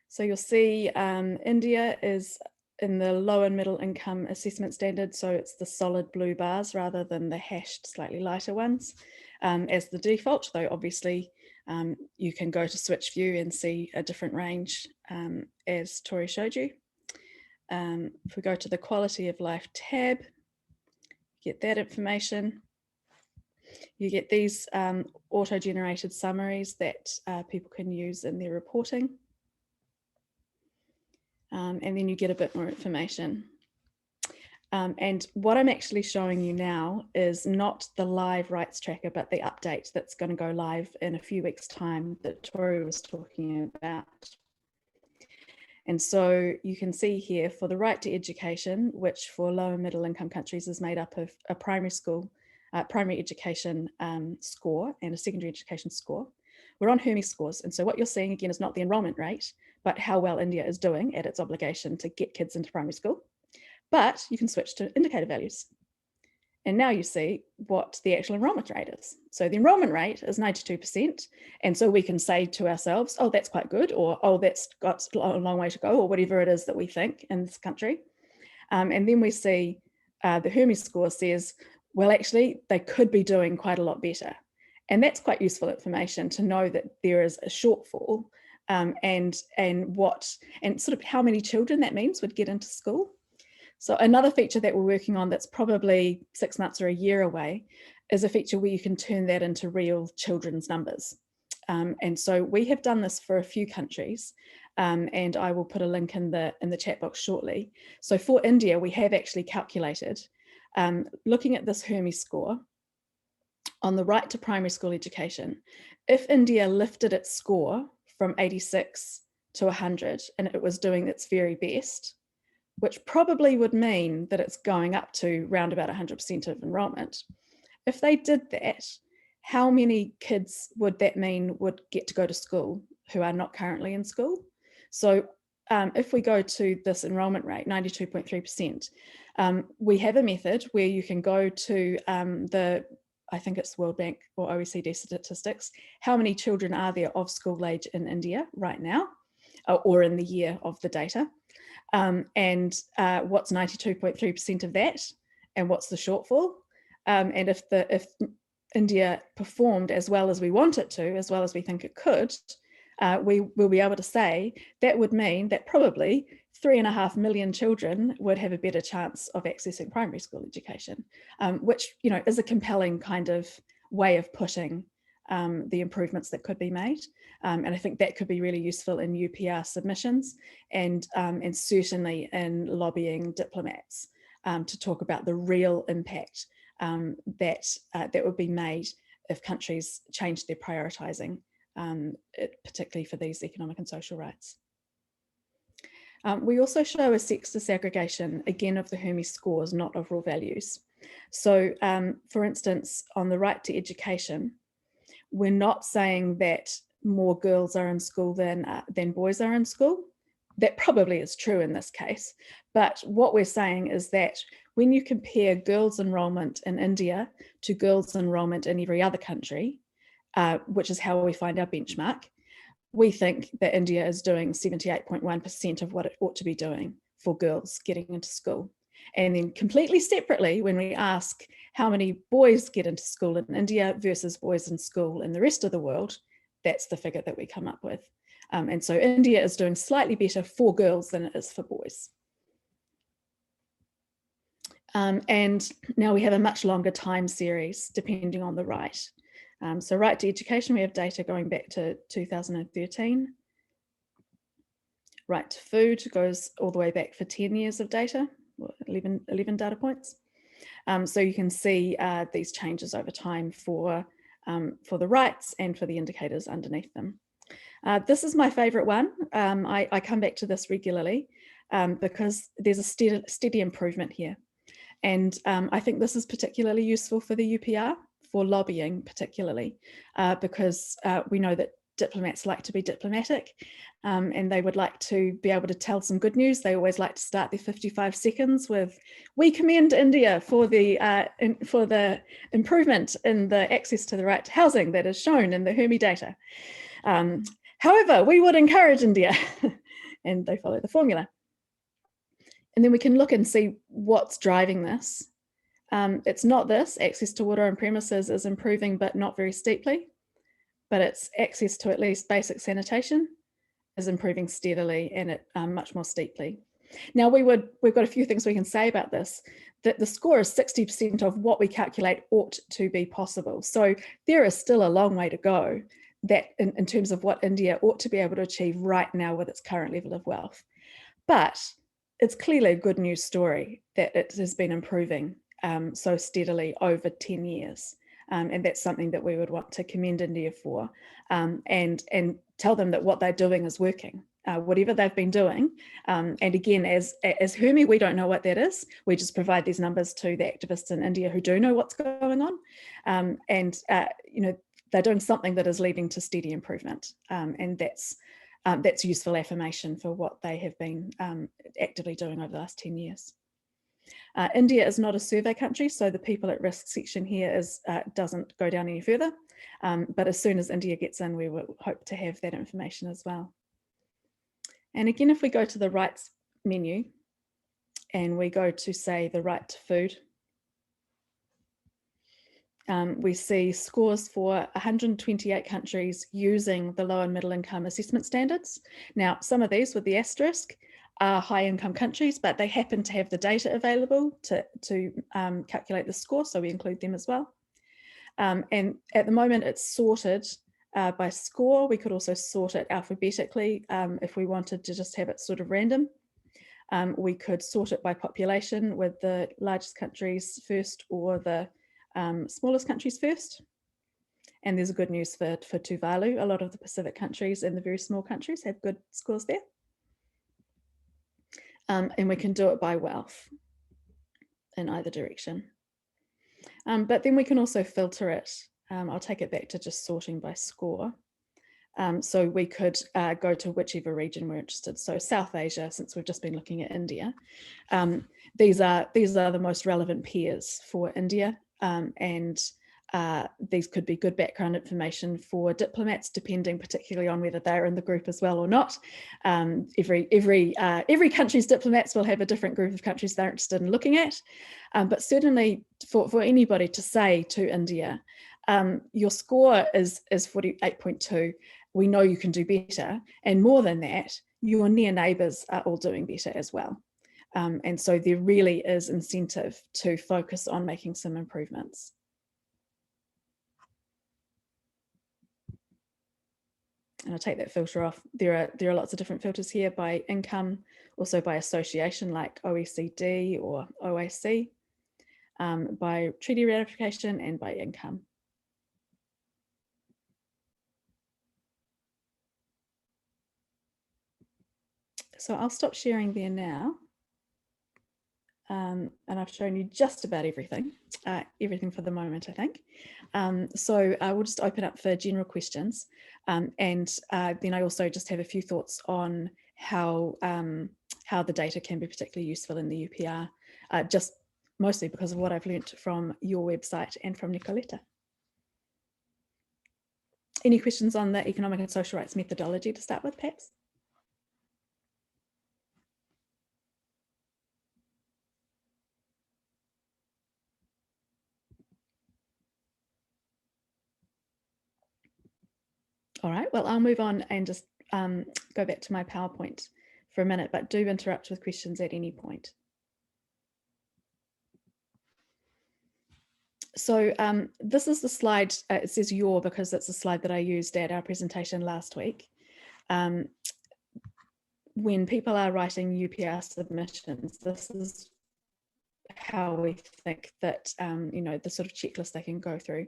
So you'll see India is in the low and middle income assessment standard. So it's the solid blue bars rather than the hashed slightly lighter ones as the default, though obviously you can go to switch view and see a different range as Tori showed you. If we go to the quality of life tab, get that information. You get these auto-generated summaries that people can use in their reporting. And then you get a bit more information. And what I'm actually showing you now is not the live rights tracker, but the update that's going to go live in a few weeks' time that Tori was talking about. And so you can see here for the right to education, which for low and middle income countries is made up of a primary school, primary education score and a secondary education score. We're on HRMI scores. And so what you're seeing again is not the enrollment rate, but how well India is doing at its obligation to get kids into primary school. But you can switch to indicator values. And now you see what the actual enrollment rate is. So the enrollment rate is 92%. And so we can say to ourselves, oh, that's quite good, or oh, that's got a long way to go, or whatever it is that we think in this country. And then we see the HRMI score says, well, actually, they could be doing quite a lot better. And that's quite useful information to know that there is a shortfall and sort of how many children that means would get into school. So another feature that we're working on that's probably 6 months or a year away is a feature where you can turn that into real children's numbers. And so we have done this for a few countries, and I will put a link in the chat box shortly. So for India, we have actually calculated, looking at this HRMI score, on the right to primary school education, if India lifted its score from 86 to 100 and it was doing its very best, which probably would mean that it's going up to round about 100% of enrollment. If they did that, how many kids would that mean would get to go to school who are not currently in school? So if we go to this enrollment rate, 92.3%, we have a method where you can go to I think it's World Bank or OECD statistics, how many children are there of school age in India right now, or in the year of the data. And what's 92.3% of that, and what's the shortfall? And if India performed as well as we want it to, as well as we think it could, we will be able to say that would mean that probably 3.5 million children would have a better chance of accessing primary school education, which is a compelling kind of way of putting the improvements that could be made. And I think that could be really useful in UPR submissions and certainly in lobbying diplomats to talk about the real impact that would be made if countries changed their prioritising, particularly for these economic and social rights. We also show a sex disaggregation, again, of the HRMI scores, not of raw values. So, for instance, on the right to education, we're not saying that more girls are in school than boys are in school. That probably is true in this case. But what we're saying is that when you compare girls' enrollment in India to girls' enrollment in every other country, which is how we find our benchmark, we think that India is doing 78.1% of what it ought to be doing for girls getting into school. And then completely separately, when we ask how many boys get into school in India versus boys in school in the rest of the world, that's the figure that we come up with. And so India is doing slightly better for girls than it is for boys. And now we have a much longer time series depending on the right. So right to education, we have data going back to 2013. Right to food goes all the way back for 10 years of data, 11 data points. So you can see these changes over time for the rights and for the indicators underneath them. This is my favorite one. I come back to this regularly because there's a steady improvement here. And I think this is particularly useful for the UPR, for lobbying particularly, because we know that diplomats like to be diplomatic and they would like to be able to tell some good news. They always like to start their 55 seconds with, we commend India for the improvement in the access to the right to housing that is shown in the HRMI data. However, we would encourage India, and they follow the formula. And then we can look and see what's driving this. It's not this, access to water on premises is improving, but not very steeply, but it's access to at least basic sanitation is improving steadily and much more steeply. Now we've got a few things we can say about this, that the score is 60% of what we calculate ought to be possible. So there is still a long way to go that in terms of what India ought to be able to achieve right now with its current level of wealth. But it's clearly a good news story that it has been improving so steadily over 10 years. And that's something that we would want to commend India for and tell them that what they're doing is working, whatever they've been doing. And again, as HRMI, we don't know what that is. We just provide these numbers to the activists in India who do know what's going on. You know, they're doing something that is leading to steady improvement. And that's useful affirmation for what they have been actively doing over the last 10 years. India is not a survey country, so the people at risk section here doesn't go down any further. But as soon as India gets in, we will hope to have that information as well. And again, if we go to the rights menu and we go to, say, the right to food, we see scores for 128 countries using the low and middle income assessment standards. Now, some of these with the asterisk are high income countries, but they happen to have the data available to calculate the score, so we include them as well. And at the moment it's sorted by score. We could also sort it alphabetically if we wanted to just have it sort of random. We could sort it by population with the largest countries first or the smallest countries first. And there's a good news for Tuvalu. A lot of the Pacific countries and the very small countries have good scores there. And we can do it by wealth in either direction. But then we can also filter it. I'll take it back to just sorting by score. So we could go to whichever region we're interested. So South Asia, since we've just been looking at India, these are the most relevant peers for India, and these could be good background information for diplomats, depending particularly on whether they're in the group as well or not. Every country's diplomats will have a different group of countries they're interested in looking at, but certainly for anybody to say to India, your score is 48.2. We know you can do better, and more than that, your near neighbours are all doing better as well. And so there really is incentive to focus on making some improvements. And I'll take that filter off. There are lots of different filters here by income, also by association like OECD or OAC, by treaty ratification and by income. So I'll stop sharing there now. And I've shown you just about everything for the moment, I think. So I will just open up for general questions. And then I also just have a few thoughts on how the data can be particularly useful in the UPR, just mostly because of what I've learnt from your website and from Nicoletta. Any questions on the economic and social rights methodology to start with, perhaps? All right, well, I'll move on and just go back to my PowerPoint for a minute, but do interrupt with questions at any point. So this is the slide, it says your because it's a slide that I used at our presentation last week. When people are writing UPR submissions, this is how we think that, you know, the sort of checklist they can go through.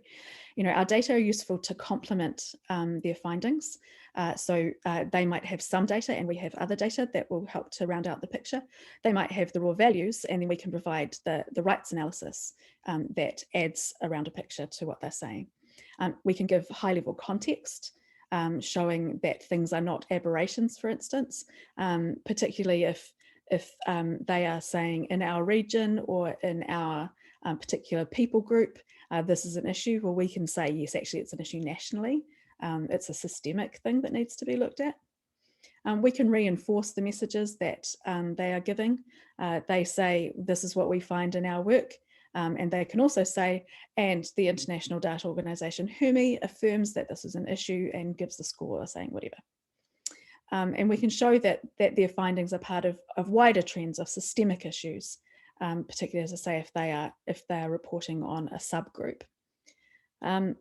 You know, our data are useful to complement their findings. So they might have some data and we have other data that will help to round out the picture. They might have the raw values and then we can provide the rights analysis that adds around a picture to what they're saying. We can give high level context, showing that things are not aberrations, for instance, particularly if they are saying in our region or in our particular people group, this is an issue. Well, we can say, yes, actually it's an issue nationally. It's a systemic thing that needs to be looked at. We can reinforce the messages that they are giving. They say, this is what we find in our work. And they can also say, and the International Data Organization, HRMI, affirms that this is an issue and gives the score, saying whatever. And we can show that their findings are part of wider trends of systemic issues, particularly, as I say, if they are reporting on a subgroup. And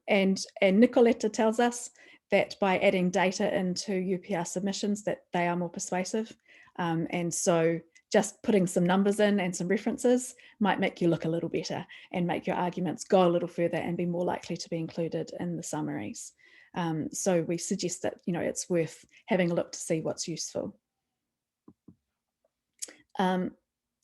Nicoletta tells us that by adding data into UPR submissions that they are more persuasive. And so just putting some numbers in and some references might make you look a little better and make your arguments go a little further and be more likely to be included in the summaries. So we suggest that, you know, it's worth having a look to see what's useful.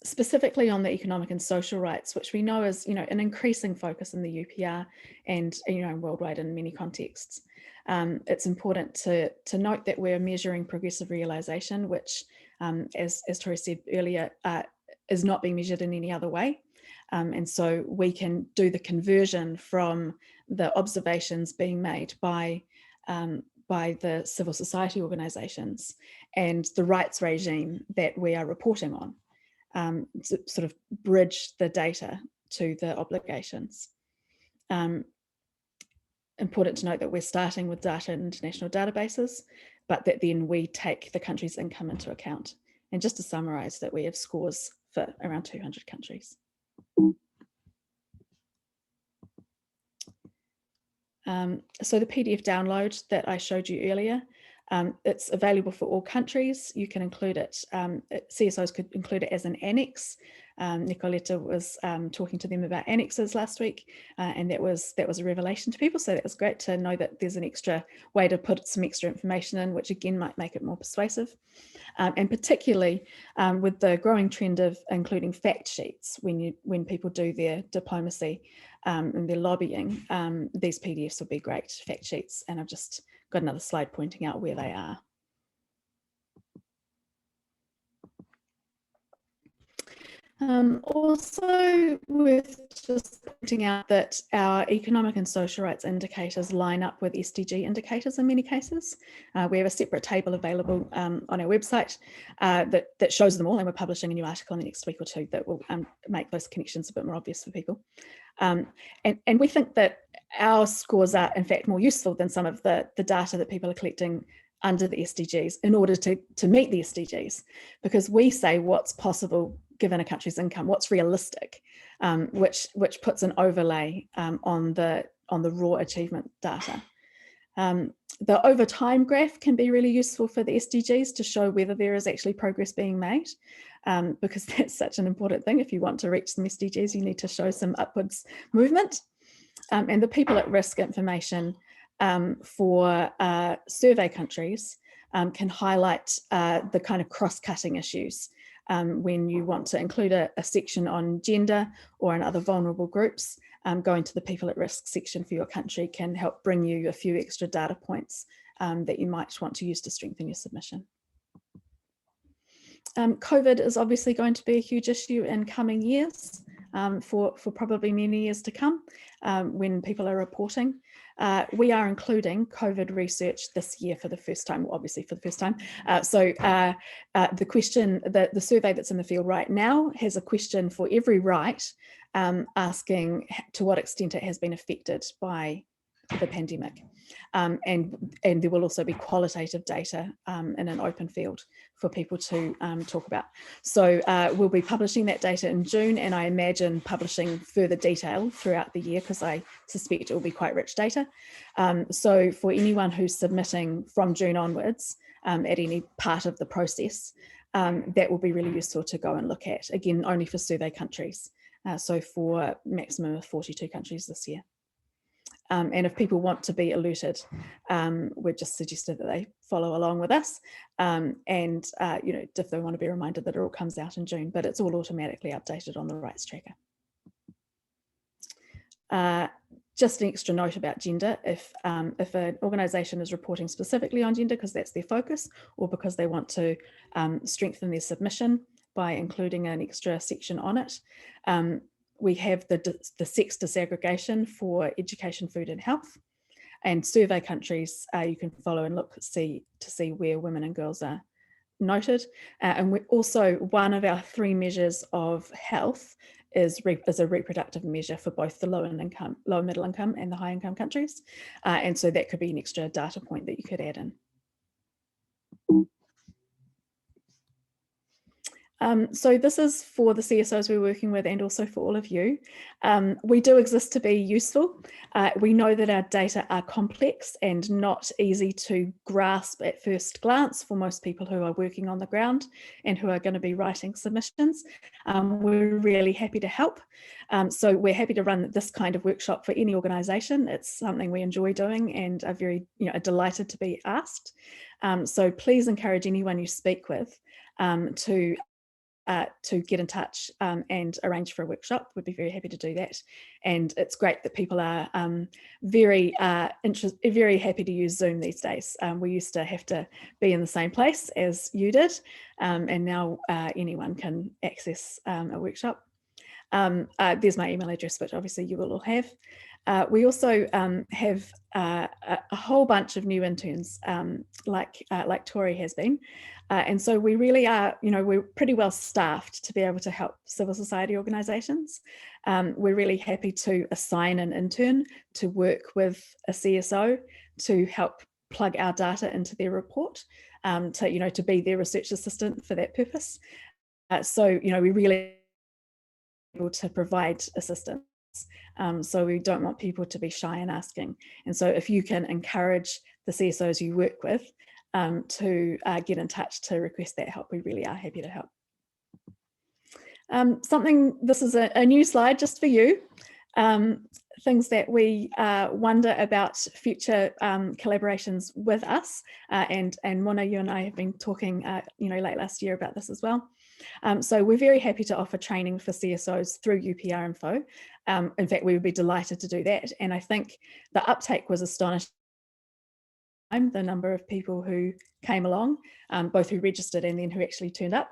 Specifically on the economic and social rights, which we know is, you know, an increasing focus in the UPR and, you know, worldwide in many contexts. It's important to note that we're measuring progressive realization, which, as Tori said earlier, is not being measured in any other way. And so we can do the conversion from the observations being made by the civil society organizations and the rights regime that we are reporting on. To sort of bridge the data to the obligations. Important to note that we're starting with data in international databases, but that then we take the country's income into account. And just to summarize that we have scores for around 200 countries. So the PDF download that I showed you earlier, it's available for all countries. You can include it, CSOs could include it as an annex. Nicoletta was talking to them about annexes last week, and that was a revelation to people. So that was great to know that there's an extra way to put some extra information in, which again might make it more persuasive. And particularly with the growing trend of including fact sheets when people do their diplomacy and their lobbying, these PDFs will be great fact sheets. And I've just got another slide pointing out where they are. Also worth just pointing out that our economic and social rights indicators line up with SDG indicators in many cases. We have a separate table available on our website that shows them all, and we're publishing a new article in the next week or two that will make those connections a bit more obvious for people. And we think that our scores are in fact more useful than some of the data that people are collecting under the SDGs in order to meet the SDGs, because we say what's possible given a country's income, what's realistic, which puts an overlay on the raw achievement data. The over time graph can be really useful for the SDGs to show whether there is actually progress being made, because that's such an important thing. If you want to reach some SDGs, you need to show some upwards movement. And the people at risk information for survey countries can highlight the kind of cross-cutting issues. When you want to include a section on gender or on other vulnerable groups, going to the people at risk section for your country can help bring you a few extra data points that you might want to use to strengthen your submission. COVID is obviously going to be a huge issue in coming years. for probably many years to come when people are reporting. We are including COVID research this year for the first time, obviously for the first time. The question, the survey that's in the field right now has a question for every right asking to what extent it has been affected by the pandemic. And there will also be qualitative data in an open field for people to talk about. So we'll be publishing that data in June, and I imagine publishing further detail throughout the year because I suspect it will be quite rich data. So for anyone who's submitting from June onwards at any part of the process, that will be really useful to go and look at, again, only for survey countries. So for maximum of 42 countries this year. And if people want to be alerted, we've just suggested that they follow along with us. And you know, if they want to be reminded that it all comes out in June, but it's all automatically updated on the rights tracker. Just an extra note about gender, if an organisation is reporting specifically on gender because that's their focus, or because they want to strengthen their submission by including an extra section on it, we have the sex disaggregation for education, food and health, and survey countries you can follow and look to see where women and girls are noted. And we also, one of our 3 measures of health is a reproductive measure for both the lower middle income and the high income countries. And so that could be an extra data point that you could add in. So this is for the CSOs we're working with and also for all of you. We do exist to be useful. We know that our data are complex and not easy to grasp at first glance for most people who are working on the ground and who are going to be writing submissions. We're really happy to help. So we're happy to run this kind of workshop for any organisation. It's something we enjoy doing and are very delighted to be asked. So please encourage anyone you speak with to get in touch and arrange for a workshop. We'd be very happy to do that. And it's great that people are very happy to use Zoom these days. We used to have to be in the same place as you did, and now anyone can access a workshop. There's my email address, which obviously you will all have. We also have a whole bunch of new interns, like Tori has been. And so we really are, we're pretty well staffed to be able to help civil society organisations. We're really happy to assign an intern to work with a CSO to help plug our data into their report, to be their research assistant for that purpose. So, we really able to provide assistance. So we don't want people to be shy in asking. And so if you can encourage the CSOs you work with to get in touch to request that help, we really are happy to help. This is a new slide just for you. Things that we wonder about future collaborations with us. And Mona, you and I have been talking late last year about this as well. So we're very happy to offer training for CSOs through UPR Info. In fact, we would be delighted to do that. And I think the uptake was astonishing. The number of people who came along, both who registered and then who actually turned up.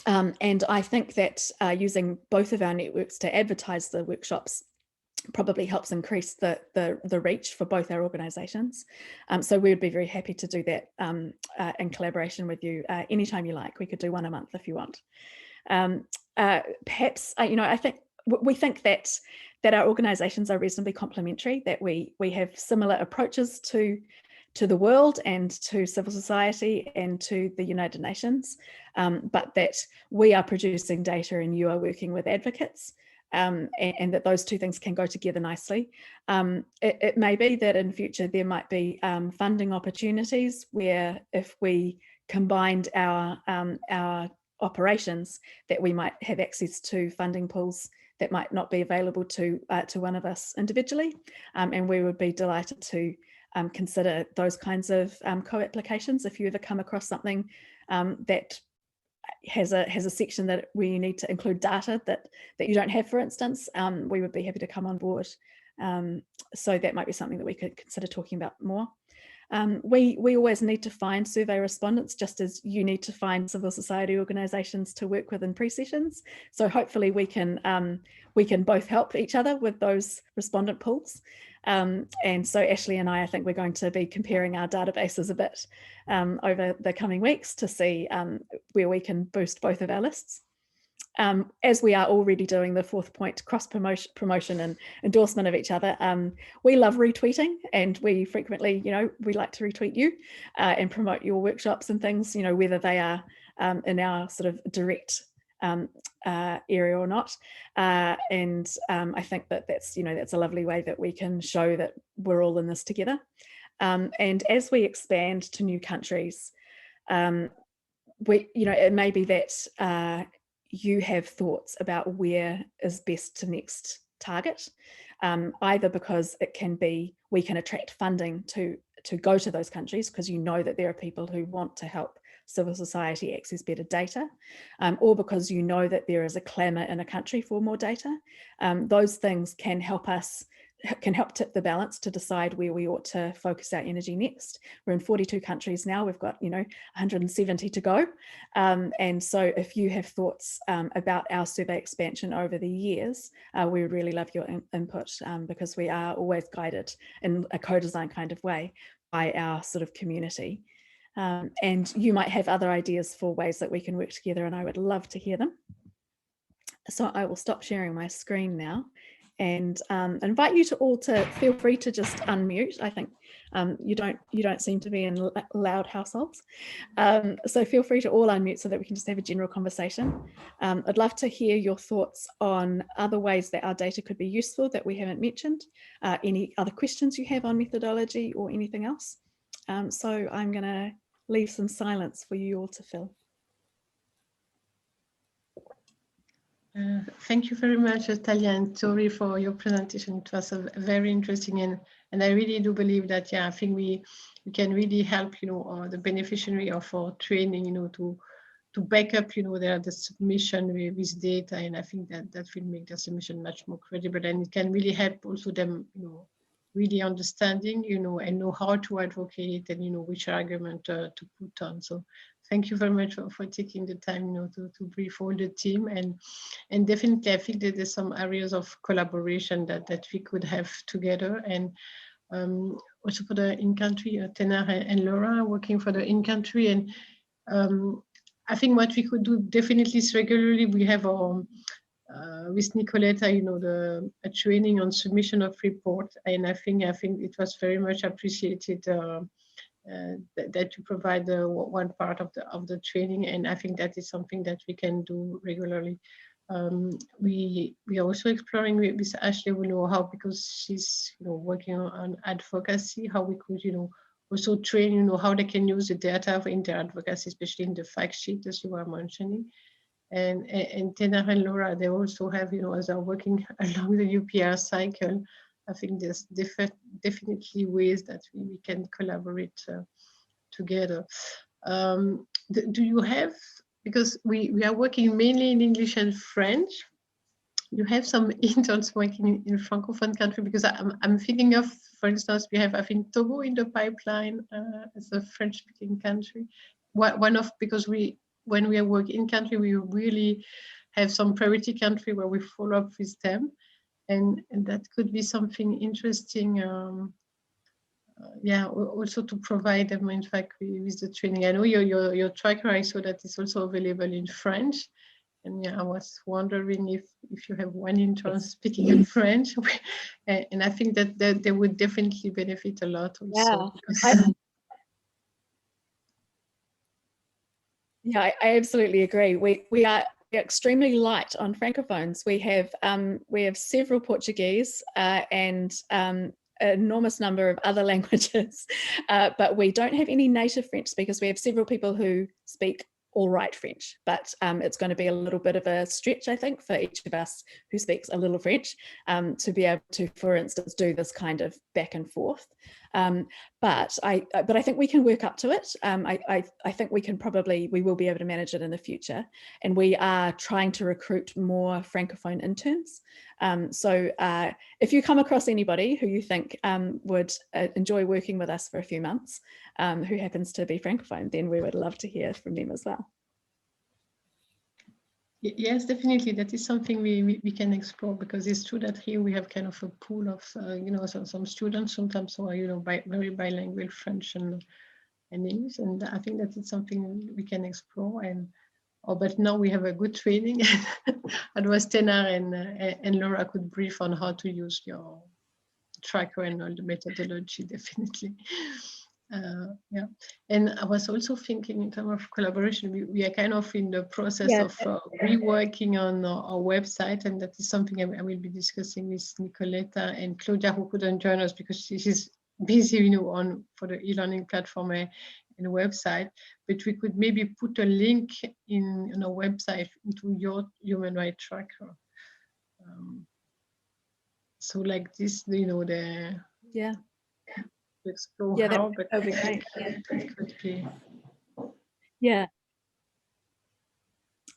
And I think that using both of our networks to advertise the workshops probably helps increase the reach for both our organisations. So we would be very happy to do that in collaboration with you anytime you like. We could do one a month if you want. Perhaps, I think we think that our organisations are reasonably complementary, that we have similar approaches to the world and to civil society and to the United Nations, but that we are producing data and you are working with advocates, and that those two things can go together nicely. It may be that in future there might be funding opportunities where if we combined our operations, that we might have access to funding pools that might not be available to one of us individually, and we would be delighted to consider those kinds of co-applications. If you ever come across something that has a section that where you need to include data that you don't have, for instance, we would be happy to come on board. So that might be something that we could consider talking about more. We always need to find survey respondents, just as you need to find civil society organisations to work with in pre-sessions. So hopefully we can both help each other with those respondent pools. And so Ashley and I think we're going to be comparing our databases a bit over the coming weeks to see where we can boost both of our lists. As we are already doing the fourth point, cross promotion and endorsement of each other, we love retweeting, and we frequently, we like to retweet you and promote your workshops and things, whether they are in our sort of direct area or not. And I think that that's a lovely way that we can show that we're all in this together. And as we expand to new countries, it may be that you have thoughts about where is best to next target, either because we can attract funding to go to those countries because that there are people who want to help civil society access better data, or because that there is a clamour in a country for more data. Those things can help tip the balance to decide where we ought to focus our energy next. We're in 42 countries now. We've got 170 to go, and so if you have thoughts about our survey expansion over the years, we would really love your input, because we are always guided in a co-design kind of way by our sort of community. And you might have other ideas for ways that we can work together, and I would love to hear them. So I will stop sharing my screen now and invite you to all to feel free to just unmute. I think you don't seem to be in loud households, so feel free to all unmute so that we can just have a general conversation. I'd love to hear your thoughts on other ways that our data could be useful that we haven't mentioned, any other questions you have on methodology or anything else. So I'm going to leave some silence for you all to fill. Thank you very much, Talia and Tori, for your presentation. It was very interesting, and I really do believe that, I think we can really help, the beneficiary of our training, to back up, the submission with data, and I think that will make the submission much more credible, and it can really help also them, really understanding, and know how to advocate and, which argument to put on. So thank you very much for taking the time, to brief all the team. And definitely, I think that there's some areas of collaboration that we could have together. And also for the in-country, Tenar and Laura are working for the in-country. And I think what we could do definitely is regularly, we have our with Nicoletta, a training on submission of report, and I think it was very much appreciated that you provide one part of the training, and I think that is something that we can do regularly. We are also exploring with Ashley, how, because she's working on advocacy, how we could also train how they can use the data in their advocacy, especially in the fact sheet, as you were mentioning. And Tenar and Laura, they also have, as they're working along the UPR cycle, I think there's definitely ways that we can collaborate together. Do you have, because we are working mainly in English and French, you have some interns working in Francophone country, because I'm thinking of, for instance, we have, I think, Togo in the pipeline as a French-speaking country. Because when we work in country, we really have some priority country where we follow up with them, and that could be something interesting. Also to provide them, in fact, with the training. I know your tracker, I saw that it's also available in French, and I was wondering if you have one intern speaking in French, and I think that they would definitely benefit a lot also. Yeah, I absolutely agree. We are extremely light on francophones. We have several Portuguese and an enormous number of other languages, but we don't have any native French speakers. We have several people who speak all right French, but it's going to be a little bit of a stretch, I think, for each of us who speaks a little French to be able to, for instance, do this kind of back and forth. But I think we can work up to it. I think we will be able to manage it in the future. And we are trying to recruit more Francophone interns So if you come across anybody who you think would enjoy working with us for a few months, who happens to be Francophone, then we would love to hear from them as well. Yes, definitely. That is something we can explore, because it's true that here we have kind of a pool of, some students sometimes who are, very bilingual, French and English. And I think that is something we can explore. But now we have a good training. It was Tenar and Laura could brief on how to use your tracker and all the methodology, definitely. Yeah, and I was also thinking in terms of collaboration, we are kind of in the process of reworking on our website, and that is something I will be discussing with Nicoletta and Claudia, who couldn't join us because she's busy, for the e-learning platform and website. But we could maybe put a link on our website into your human rights tracker. So like this, the to explore how, but that would be great. It could be. Yeah.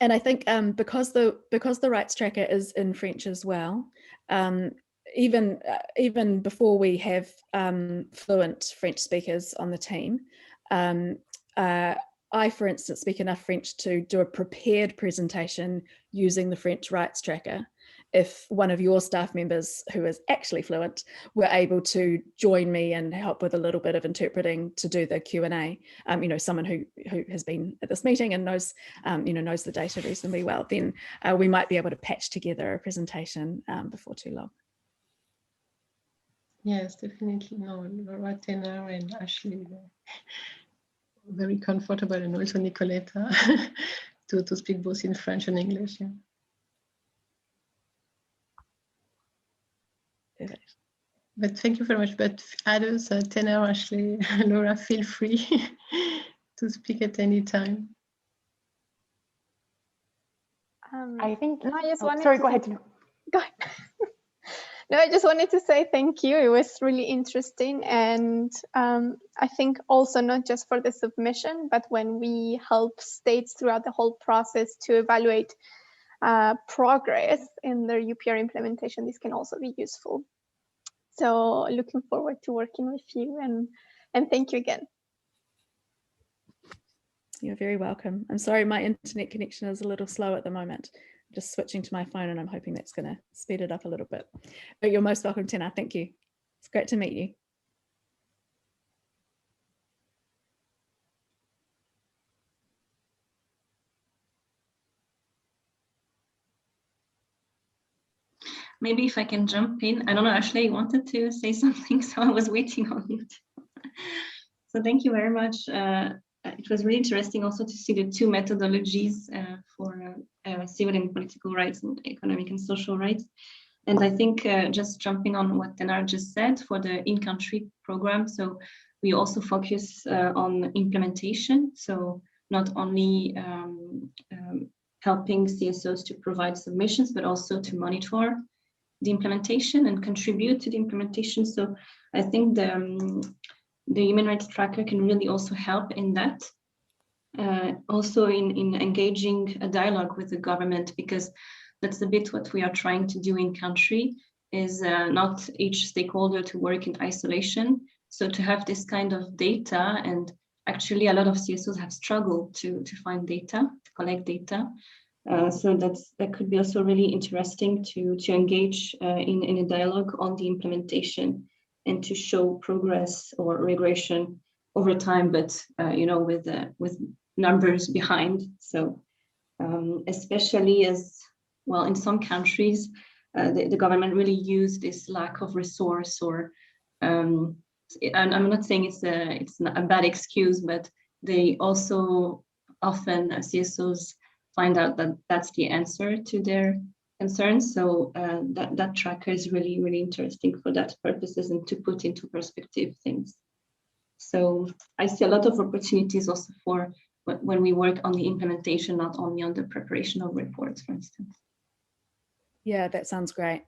And I think because the rights tracker is in French as well, even before we have fluent French speakers on the team, I, for instance, speak enough French to do a prepared presentation using the French rights tracker. If one of your staff members who is actually fluent were able to join me and help with a little bit of interpreting to do the Q&A, someone who has been at this meeting and knows, knows the data reasonably well, then we might be able to patch together a presentation before too long. Yes, definitely. No, Laura, Tenar, and Ashley, very comfortable, and also Nicoletta to speak both in French and English. Yeah. Perfect. But thank you very much. But others, Tenar, Ashley, Laura, feel free to speak at any time. I think. No, I just wanted sorry, to go ahead. Go ahead. No, I just wanted to say thank you. It was really interesting. And I think also not just for the submission, but when we help states throughout the whole process to evaluate progress in their UPR implementation, this can also be useful. So looking forward to working with you, and thank you again. You're very welcome. I'm sorry, my internet connection is a little slow at the moment. I'm just switching to my phone and I'm hoping that's going to speed it up a little bit. But you're most welcome, Tenar. Thank you. It's great to meet you. Maybe if I can jump in. I don't know, Ashley, you wanted to say something, so I was waiting on you. So thank you very much. It was really interesting also to see the two methodologies for civil and political rights and economic and social rights. And I think just jumping on what Tenar just said for the in-country program, so we also focus on implementation. So not only helping CSOs to provide submissions, but also to monitor the implementation and contribute to the implementation. So I think the human rights tracker can really also help in that. Also in engaging a dialogue with the government, because that's a bit what we are trying to do in country, is not each stakeholder to work in isolation. So to have this kind of data, and actually a lot of CSOs have struggled to find data, to collect data. So that could be also really interesting to engage in a dialogue on the implementation and to show progress or regression over time, but with numbers behind. So especially as well in some countries, the government really used this lack of resource, or and I'm not saying it's not a bad excuse, but they also often CSOs find out that that's the answer to their concerns. So that tracker is really, really interesting for that purposes and to put into perspective things. So I see a lot of opportunities also for when we work on the implementation, not only on the preparation of reports, for instance. Yeah, that sounds great.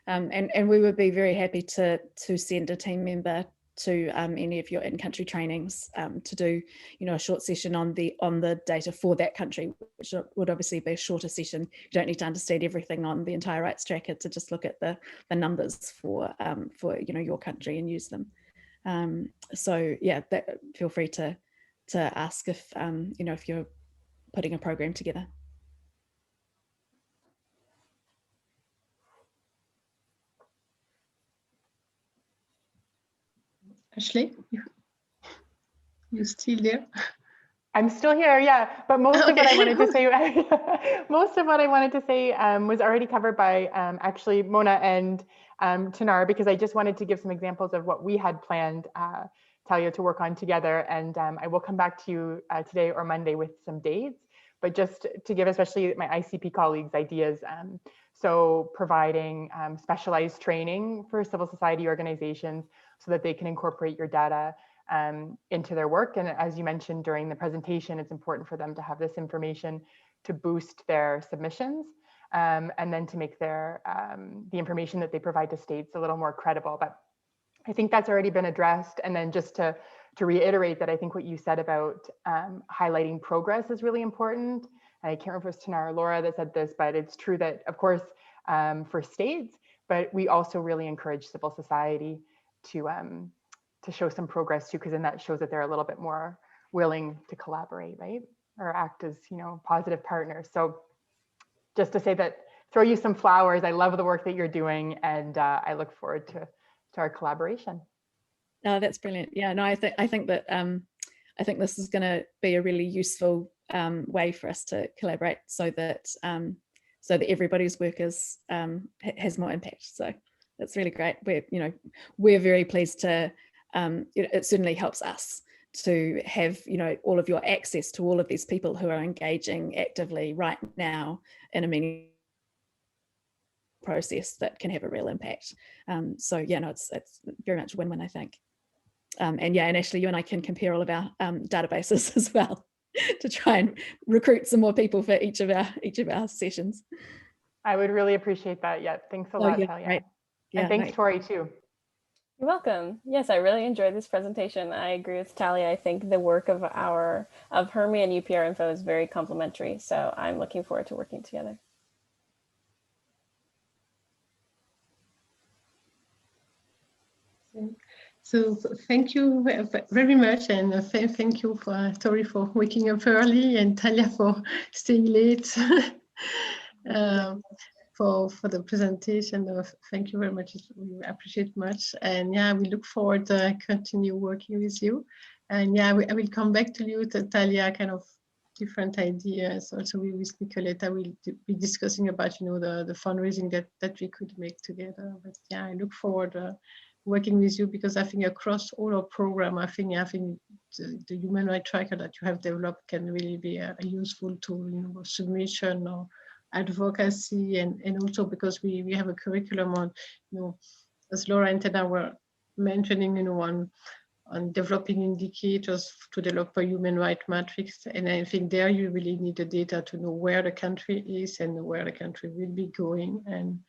And we would be very happy to send a team member to any of your in-country trainings to do, a short session on the data for that country, which would obviously be a shorter session. You don't need to understand everything on the entire rights tracker to just look at the numbers for your country and use them. So yeah, feel free to ask if if you're putting a program together. Ashley, you still there? I'm still here, yeah. But most of what I wanted to say, was already covered by actually Mona and Tanar, because I just wanted to give some examples of what we had planned, Talia, to work on together. And I will come back to you today or Monday with some dates, but just to give especially my ICP colleagues ideas. So providing specialized training for civil society organizations so that they can incorporate your data into their work. And as you mentioned during the presentation, it's important for them to have this information to boost their submissions and then to make their the information that they provide to states a little more credible. But I think that's already been addressed. And then just to reiterate that I think what you said about highlighting progress is really important. I can't remember if it was Tanar or Laura that said this, but it's true that, of course, for states, but we also really encourage civil society to show some progress too, because then that shows that they're a little bit more willing to collaborate, right? Or act as, positive partners. So just to say that, throw you some flowers. I love the work that you're doing, and I look forward to our collaboration. No, that's brilliant. Yeah, no, I think that I think this is going to be a really useful way for us to collaborate, so that everybody's work has more impact. So that's really great. We're very pleased to. It certainly helps us to have all of your access to all of these people who are engaging actively right now in a meaningful process that can have a real impact. So yeah, no, it's very much win-win, I think. And Ashley, you and I can compare all of our databases as well to try and recruit some more people for each of our sessions. I would really appreciate that. Yeah, thanks a lot, Talia. Right. Yeah, and thanks, Tori, too. You're welcome. Yes, I really enjoyed this presentation. I agree with Talia. I think the work of HRMI and UPR Info is very complementary. So I'm looking forward to working together. So thank you very much, and thank you for Tori for waking up early, and Talia for staying late for the presentation. Thank you very much. We appreciate much, and yeah, we look forward to continue working with you. And yeah, I will come back to you, Talia, kind of different ideas. Also, with Nicoletta, we'll be discussing about the fundraising that we could make together. But yeah, I look forward working with you, because I think across all our program, I think the human rights tracker that you have developed can really be a useful tool, submission or advocacy, and also because we have a curriculum on, as Laura and Tada were mentioning, on developing indicators to develop a human rights matrix. And I think there you really need the data to know where the country is and where the country will be going. And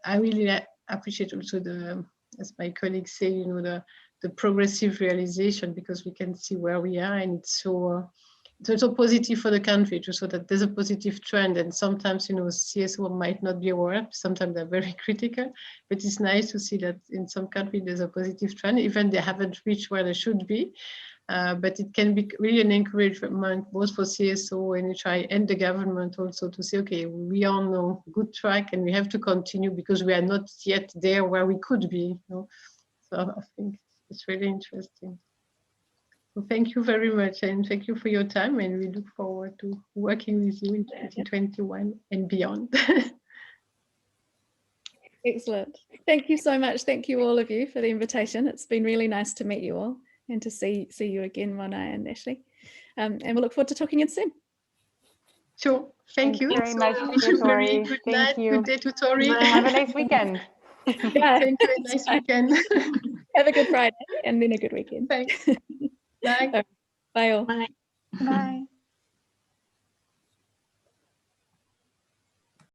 I really appreciate also as my colleagues say, the progressive realization, because we can see where we are, and it's also positive for the country to show that there's a positive trend. And sometimes, CSO might not be aware, sometimes they're very critical, but it's nice to see that in some countries there's a positive trend, even they haven't reached where they should be. But it can be really an encouragement both for CSO and HRMI and the government also to say, okay, we are on a good track and we have to continue, because we are not yet there where we could be. So I think it's really interesting. So thank you very much, and thank you for your time, and we look forward to working with you in 2021 and beyond. Excellent. Thank you so much. Thank you all of you for the invitation. It's been really nice to meet you all and to see you again, Mona and Ashley. And we'll look forward to talking again soon. Sure. Thank you very much, Tori. Good night. You. Good day to Tori. Have a nice weekend. Yeah. Thank you. A nice weekend. Have a good Friday and then a good weekend. Thanks. Bye. Bye all. Bye. Bye.